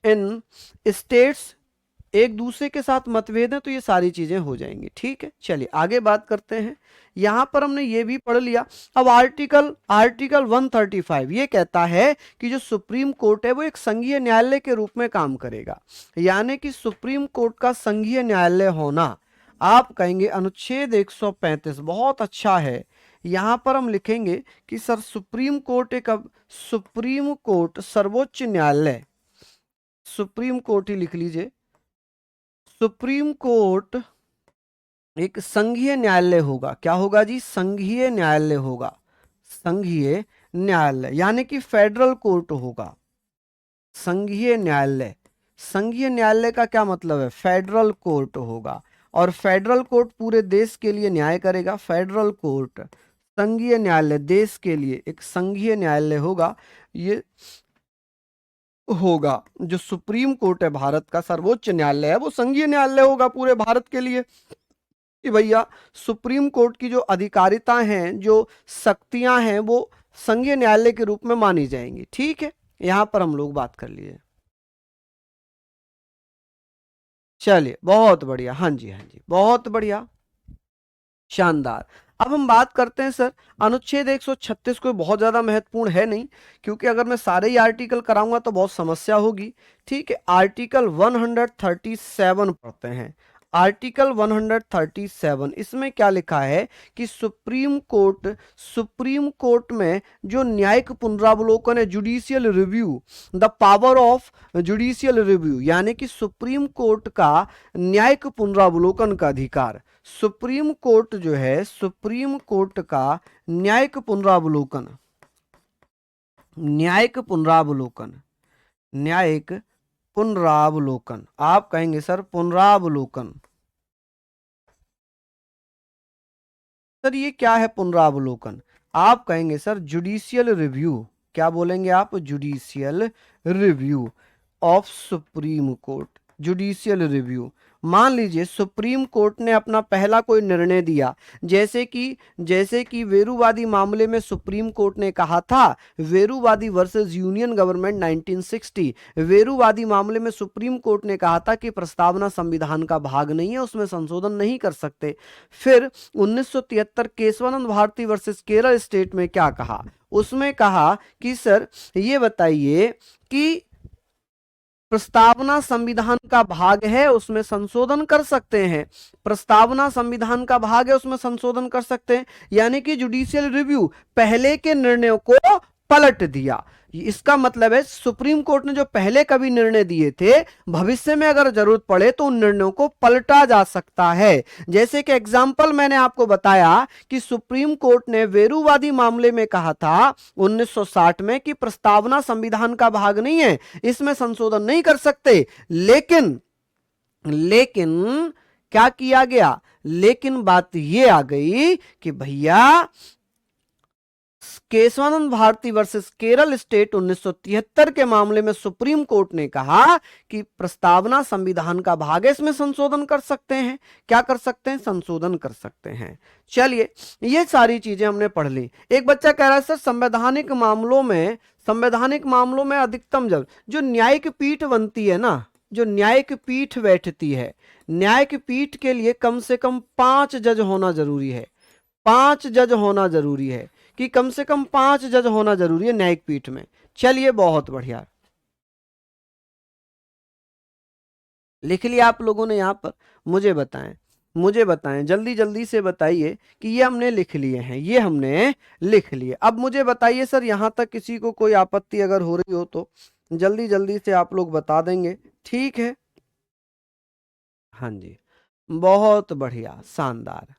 इन स्टेट्स, एक दूसरे के साथ मतभेद है, तो ये सारी चीजें हो जाएंगी। ठीक है, चलिए आगे बात करते हैं। यहां पर हमने ये भी पढ़ लिया। अब आर्टिकल आर्टिकल 135 ये कहता है कि जो सुप्रीम कोर्ट है वो एक संघीय न्यायालय के रूप में काम करेगा, यानी कि सुप्रीम कोर्ट का संघीय न्यायालय होना। आप कहेंगे अनुच्छेद 135 बहुत अच्छा है। यहां पर हम लिखेंगे कि सर सुप्रीम कोर्ट एक, अब सुप्रीम कोर्ट सर्वोच्च न्यायालय, सुप्रीम कोर्ट ही लिख लीजिए, सुप्रीम कोर्ट एक संघीय न्यायालय होगा। क्या होगा जी? संघीय न्यायालय होगा। संघीय न्यायालय यानी कि फेडरल कोर्ट होगा। संघीय न्यायालय, संघीय न्यायालय का क्या मतलब है? फेडरल कोर्ट होगा, और फेडरल कोर्ट पूरे देश के लिए न्याय करेगा। फेडरल कोर्ट संघीय न्यायालय देश के लिए एक संघीय न्यायालय होगा। ये होगा जो सुप्रीम कोर्ट है भारत का सर्वोच्च न्यायालय है, वो संघीय न्यायालय होगा पूरे भारत के लिए। कि भैया सुप्रीम कोर्ट की जो अधिकारिता हैं, जो शक्तियां हैं, वो संघीय न्यायालय के रूप में मानी जाएंगी। ठीक है, यहां पर हम लोग बात कर लिए। चलिए बहुत बढ़िया, हाँ जी हाँ जी, बहुत बढ़िया, शानदार। अब हम बात करते हैं सर अनुच्छेद 136, कोई बहुत ज्यादा महत्वपूर्ण है नहीं, क्योंकि अगर मैं सारे ही आर्टिकल कराऊंगा तो बहुत समस्या होगी। ठीक है, आर्टिकल 137 पढ़ते हैं। आर्टिकल 137 इसमें क्या लिखा है कि सुप्रीम कोर्ट में जो न्यायिक पुनरावलोकन है, judicial review, the power of judicial review, यानी कि सुप्रीम कोर्ट का न्यायिक पुनरावलोकन का अधिकार। सुप्रीम कोर्ट जो है, सुप्रीम कोर्ट का न्यायिक पुनरावलोकन, न्यायिक पुनरावलोकन, न्यायिक पुनरावलोकन, आप कहेंगे सर पुनरावलोकन। सर ये क्या है पुनरावलोकन? आप कहेंगे सर जुडिशियल रिव्यू। क्या बोलेंगे आप? Judicial review of Supreme court, judicial review. मान लीजिए सुप्रीम कोर्ट ने अपना पहला कोई निर्णय दिया, जैसे कि वेरुवादी मामले में सुप्रीम कोर्ट ने कहा था, वेरुवादी वर्सेस यूनियन गवर्नमेंट 1960, वेरुवादी मामले में सुप्रीम कोर्ट ने कहा था कि प्रस्तावना संविधान का भाग नहीं है, उसमें संशोधन नहीं कर सकते। फिर 1973 केशवानंद भारती वर्सेस केरल स्टेट में क्या कहा? उसमें कहा कि सर ये बताइए कि प्रस्तावना संविधान का भाग है, उसमें संशोधन कर सकते हैं। प्रस्तावना संविधान का भाग है, उसमें संशोधन कर सकते हैं, यानी कि जुडिशियल रिव्यू पहले के निर्णयों को पलट दिया। इसका मतलब है सुप्रीम कोर्ट ने जो पहले कभी निर्णय दिए थे, भविष्य में अगर जरूरत पड़े तो उन निर्णयों को पलटा जा सकता है। जैसे कि एग्जाम्पल मैंने आपको बताया कि सुप्रीम कोर्ट ने वेरुवादी मामले में कहा था 1960 में कि प्रस्तावना संविधान का भाग नहीं है, इसमें संशोधन नहीं कर सकते। लेकिन लेकिन क्या किया गया? लेकिन बात यह आ गई कि भैया केशवानंद भारती वर्सेस केरल स्टेट 1973 के मामले में सुप्रीम कोर्ट ने कहा कि प्रस्तावना संविधान का भाग है, इसमें संशोधन कर सकते हैं। क्या कर सकते हैं? संशोधन कर सकते हैं। चलिए ये सारी चीजें हमने पढ़ ली। एक बच्चा कह रहा है सर संवैधानिक मामलों में अधिकतम जब जो न्यायिक पीठ बनती है ना, जो न्यायिक पीठ बैठती है, न्यायिक पीठ के लिए कम से कम 5 जज होना जरूरी है। 5 जज होना जरूरी है, कि कम से कम 5 जज होना जरूरी है न्यायिक पीठ में। चलिए बहुत बढ़िया, लिख लिया आप लोगों ने यहां पर? मुझे बताएं जल्दी जल्दी से बताइए कि ये हमने लिख लिए हैं, ये हमने लिख लिए। अब मुझे बताइए सर यहां तक किसी को कोई आपत्ति अगर हो रही हो तो जल्दी जल्दी से आप लोग बता देंगे। ठीक है, हाँ जी, बहुत बढ़िया, शानदार।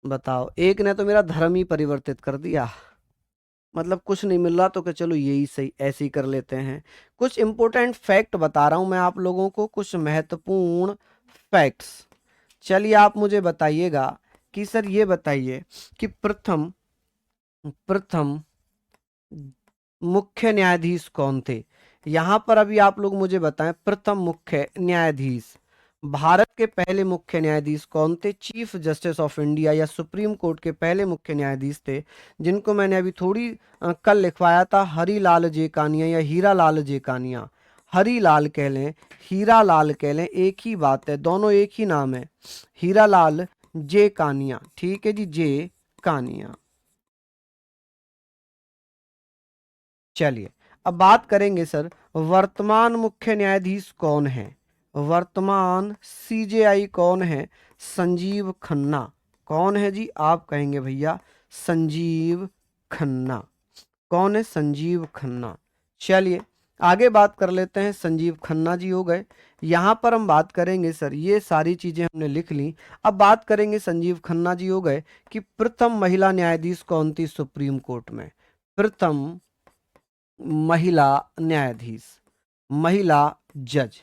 बताओ, एक ने तो मेरा धर्म ही परिवर्तित कर दिया। मतलब कुछ नहीं मिल रहा तो कि चलो यही सही, ऐसे ही कर लेते हैं। कुछ इंपॉर्टेंट फैक्ट बता रहा हूं मैं आप लोगों को, कुछ महत्वपूर्ण फैक्ट्स। चलिए आप मुझे बताइएगा कि सर ये बताइए कि प्रथम प्रथम मुख्य न्यायाधीश कौन थे? यहां पर अभी आप लोग मुझे बताएं, प्रथम मुख्य न्यायाधीश, भारत के पहले मुख्य न्यायाधीश कौन थे? चीफ जस्टिस ऑफ इंडिया या सुप्रीम कोर्ट के पहले मुख्य न्यायाधीश थे, जिनको मैंने अभी थोड़ी कल लिखवाया था, हरीलाल जेकानिया या हीरा लाल जेकानिया। हरी लाल कह लें, हीरा लाल कह लें, एक ही बात है, दोनों एक ही नाम है, हीरा लाल जेकानिया। ठीक है जी, जे कानिया। चलिए अब बात करेंगे सर, वर्तमान मुख्य न्यायाधीश कौन है? वर्तमान सीजेआई कौन है? संजीव खन्ना। कौन है जी? आप कहेंगे भैया संजीव खन्ना। कौन है? संजीव खन्ना। चलिए आगे बात कर लेते हैं। संजीव खन्ना जी हो गए। यहां पर हम बात करेंगे सर, ये सारी चीजें हमने लिख ली। अब बात करेंगे, संजीव खन्ना जी हो गए, कि प्रथम महिला न्यायाधीश कौन थी सुप्रीम कोर्ट में? प्रथम महिला न्यायाधीश, महिला जज।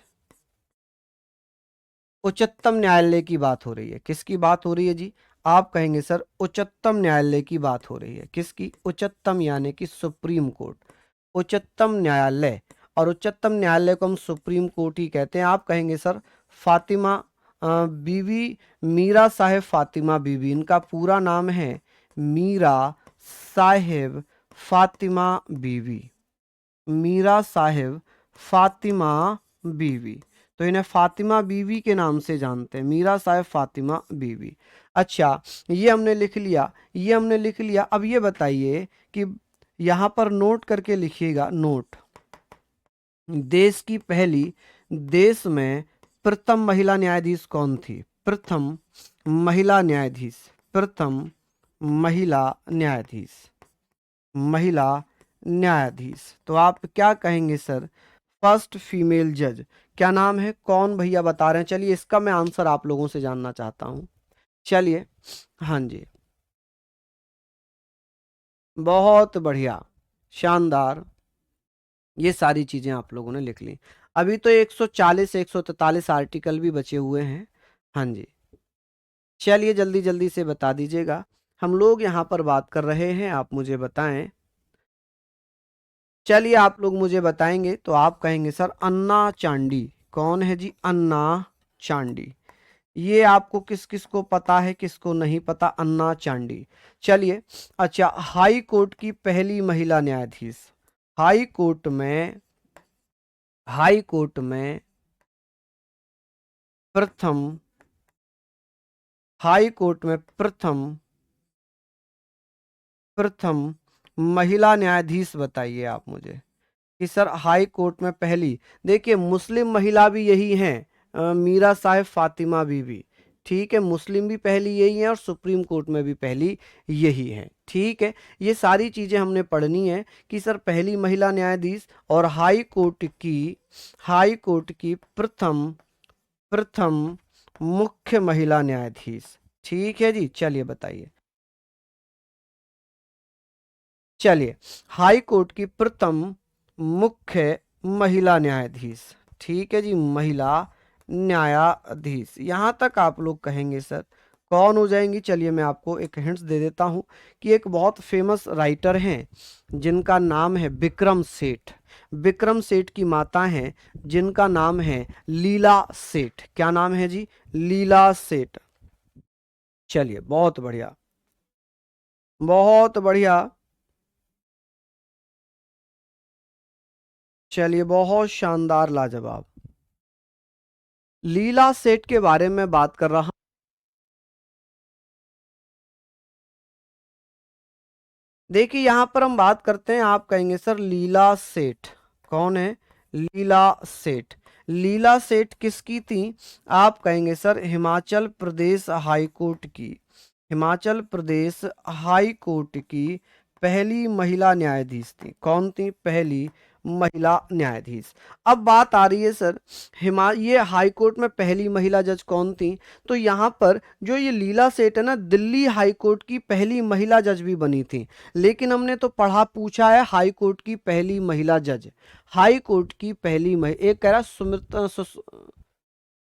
उच्चतम न्यायालय की बात हो रही है। किसकी बात हो रही है जी? आप कहेंगे सर उच्चतम न्यायालय की बात हो रही है। किसकी? उच्चतम यानी कि सुप्रीम कोर्ट, उच्चतम न्यायालय। और उच्चतम न्यायालय को हम सुप्रीम कोर्ट ही कहते हैं। आप कहेंगे सर फातिमा बीवी, मीरा साहेब फातिमा बीवी, इनका पूरा नाम है मीरा साहेब फातिमा बीवी, मीरा साहेब फातिमा बीवी। तो इन्हें फातिमा बीवी के नाम से जानते हैं, मीरा साहेब फातिमा बीवी। अच्छा, ये हमने लिख लिया, ये हमने लिख लिया। अब ये बताइए कि यहाँ पर नोट करके लिखिएगा, नोट, देश की पहली, देश में प्रथम महिला न्यायाधीश कौन थी? प्रथम महिला न्यायाधीश, प्रथम महिला न्यायाधीश, महिला न्यायाधीश। तो आप क्या कहेंगे सर? फर्स्ट फीमेल जज। क्या नाम है? कौन भैया बता रहे हैं? चलिए इसका मैं आंसर आप लोगों से जानना चाहता हूं। चलिए, हाँ जी, बहुत बढ़िया, शानदार। ये सारी चीजें आप लोगों ने लिख ली। अभी तो 140 से 143 आर्टिकल भी बचे हुए हैं। हाँ जी, चलिए जल्दी जल्दी से बता दीजिएगा। हम लोग यहाँ पर बात कर रहे हैं, आप मुझे बताएं। चलिए आप लोग मुझे बताएंगे तो आप कहेंगे सर अन्ना चांडी। कौन है जी? अन्ना चांडी। ये आपको किस किस को पता है, किसको नहीं पता? अन्ना चांडी। चलिए, अच्छा, हाई कोर्ट की पहली महिला न्यायाधीश, हाई कोर्ट में, हाई कोर्ट में प्रथम, हाई कोर्ट में प्रथम, प्रथम महिला न्यायाधीश बताइए आप मुझे कि सर हाई कोर्ट में पहली। देखिए मुस्लिम महिला भी यही हैं, मीरा साहिब फातिमा बीवी। ठीक है, मुस्लिम भी पहली यही है और सुप्रीम कोर्ट में भी पहली यही है। ठीक है, ये सारी चीजें हमने पढ़नी है कि सर पहली महिला न्यायाधीश और हाई कोर्ट की, हाई कोर्ट की प्रथम, प्रथम मुख्य महिला न्यायाधीश। ठीक है जी, चलिए बताइए। चलिए, हाई कोर्ट की प्रथम मुख्य महिला न्यायाधीश। ठीक है जी, महिला न्यायाधीश। यहां तक आप लोग कहेंगे सर कौन हो जाएंगी? चलिए मैं आपको एक हिंट्स दे देता हूं कि एक बहुत फेमस राइटर हैं जिनका नाम है विक्रम सेठ। विक्रम सेठ की माता हैं जिनका नाम है लीला सेठ। क्या नाम है जी? लीला सेठ। चलिए बहुत बढ़िया, बहुत बढ़िया। चलिए बहुत शानदार, लाजवाब। लीला सेठ के बारे में बात कर रहा हूं। देखिए यहां पर हम बात करते हैं, आप कहेंगे सर लीला सेठ। कौन है? लीला सेठ। लीला सेठ किसकी थी? आप कहेंगे sir Himachal Pradesh high court की, हिमाचल प्रदेश हाई कोर्ट की पहली महिला न्यायाधीश थी। कौन थी? पहली महिला न्यायाधीश। अब बात आ रही है सर, ये हाई कोर्ट में पहली महिला जज कौन थी? तो यहाँ पर जो ये लीला सेठ है ना, दिल्ली हाई कोर्ट की पहली महिला जज भी बनी थी। लेकिन हमने तो पढ़ा पूछा है हाई कोर्ट की पहली महिला जज, हाई कोर्ट की पहली एक कह रहा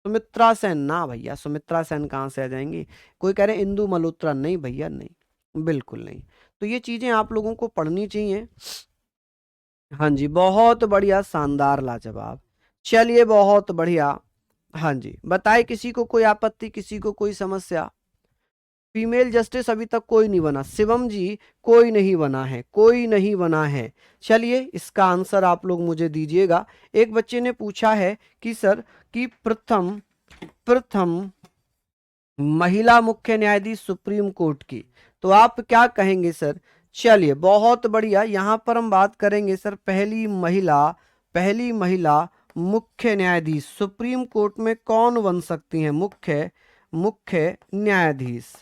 सुमित्रा सेन। ना भैया, सुमित्रा सेन कहाँ से आ जाएंगी? कोई कह रहे हैं इंदु मल्होत्रा। नहीं भैया, नहीं, बिल्कुल नहीं। तो ये चीजें आप लोगों को पढ़नी चाहिए। हाँ जी, बहुत बढ़िया, शानदार, लाजवाब। चलिए बहुत बढ़िया। हाँ जी, बताए किसी को कोई आपत्ति, किसी को कोई समस्या? फीमेल जस्टिस अभी तक कोई नहीं बना, शिवम जी कोई नहीं बना है, कोई नहीं बना है। चलिए इसका आंसर आप लोग मुझे दीजिएगा। एक बच्चे ने पूछा है कि सर कि प्रथम प्रथम महिला मुख्य न्यायाधीश सुप्रीम कोर्ट की, तो आप क्या कहेंगे सर? चलिए बहुत बढ़िया, यहां पर हम बात करेंगे सर पहली महिला मुख्य न्यायाधीश सुप्रीम कोर्ट में कौन बन सकती हैं? मुख्य मुख्य न्यायाधीश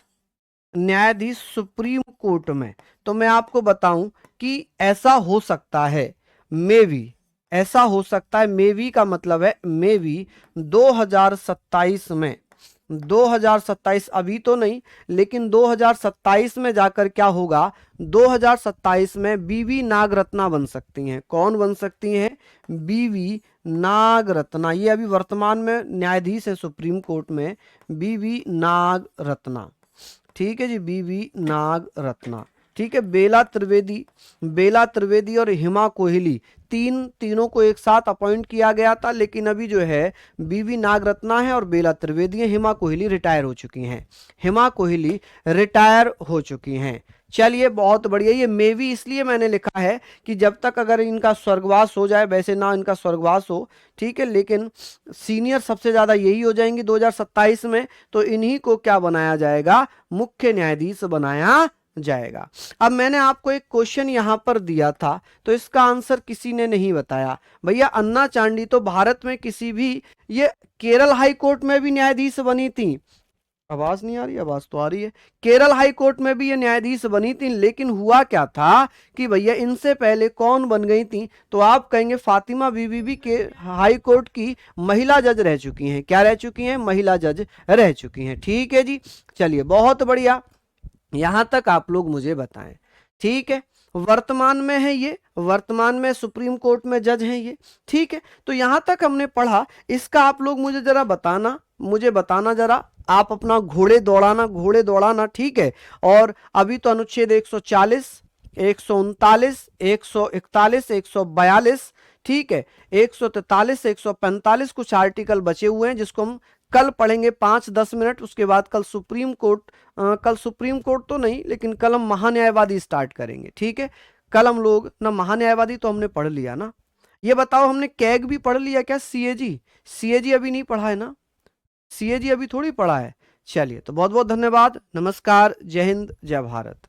सुप्रीम कोर्ट में। तो मैं आपको बताऊं कि ऐसा हो सकता है, मे बी ऐसा हो सकता है, मे बी का मतलब है मे बी 2027 में, 2027 अभी तो नहीं, लेकिन 2027 में जाकर क्या होगा, 2027 में बीवी नागरत्ना बन सकती हैं। कौन बन सकती हैं? बीवी नागरत्ना। ये अभी वर्तमान में न्यायाधीश है सुप्रीम कोर्ट में, बीवी नागरत्ना। ठीक है जी, बीवी नागरत्ना। ठीक है, बेला त्रिवेदी और हिमा कोहली, तीनों को एक साथ अपॉइंट किया गया था, लेकिन अभी जो है बीवी नागरत्ना है और बेला त्रिवेदी है। हिमा कोहली रिटायर हो चुकी हैं। चलिए बहुत बढ़िया। ये मेवी इसलिए मैंने लिखा है कि जब तक अगर इनका स्वर्गवास हो जाए, वैसे ना इनका स्वर्गवास हो, ठीक है, लेकिन सीनियर सबसे ज्यादा यही हो जाएंगे 2027 में, तो इन्हीं को क्या बनाया जाएगा? मुख्य न्यायाधीश बनाया जाएगा। अब मैंने आपको एक क्वेश्चन यहां पर दिया था, तो इसका आंसर किसी ने नहीं बताया। भैया अन्ना चांडी तो भारत में किसी भी, ये केरल हाई कोर्ट में भी न्यायाधीश बनी थी। आवाज नहीं आ रही? आवाज तो आ रही है। केरल हाई कोर्ट में भी ये न्यायाधीश बनी थी, लेकिन हुआ क्या था कि भैया इनसे पहले कौन बन गई थी? तो आप कहेंगे फातिमा बीबी भी के हाई कोर्ट की महिला जज रह चुकी हैं। क्या रह चुकी हैं? महिला जज रह चुकी हैं। ठीक है जी, चलिए बहुत बढ़िया, यहां तक आप लोग मुझे बताएं। ठीक है, वर्तमान में है ये, वर्तमान में सुप्रीम कोर्ट में जज हैं ये। ठीक है, तो यहां तक हमने पढ़ा, इसका आप लोग मुझे जरा बताना, जरा, आप अपना घोड़े दौड़ाना। ठीक है, और अभी तो अनुच्छेद 140, 139, 141, 142, ठीक है, 143, 145 कुछ आर्टिकल बचे हुए हैं, जिसको हम कल पढ़ेंगे 5-10 मिनट। उसके बाद कल सुप्रीम कोर्ट तो नहीं, लेकिन कल हम महान्यायवादी स्टार्ट करेंगे। ठीक है, कल हम लोग ना, महान्यायवादी तो हमने पढ़ लिया ना। ये बताओ, हमने कैग भी पढ़ लिया क्या? सीएजी अभी नहीं पढ़ा है ना? सीएजी अभी थोड़ी पढ़ा है। चलिए, तो बहुत बहुत धन्यवाद, नमस्कार, जय हिंद, जय भारत।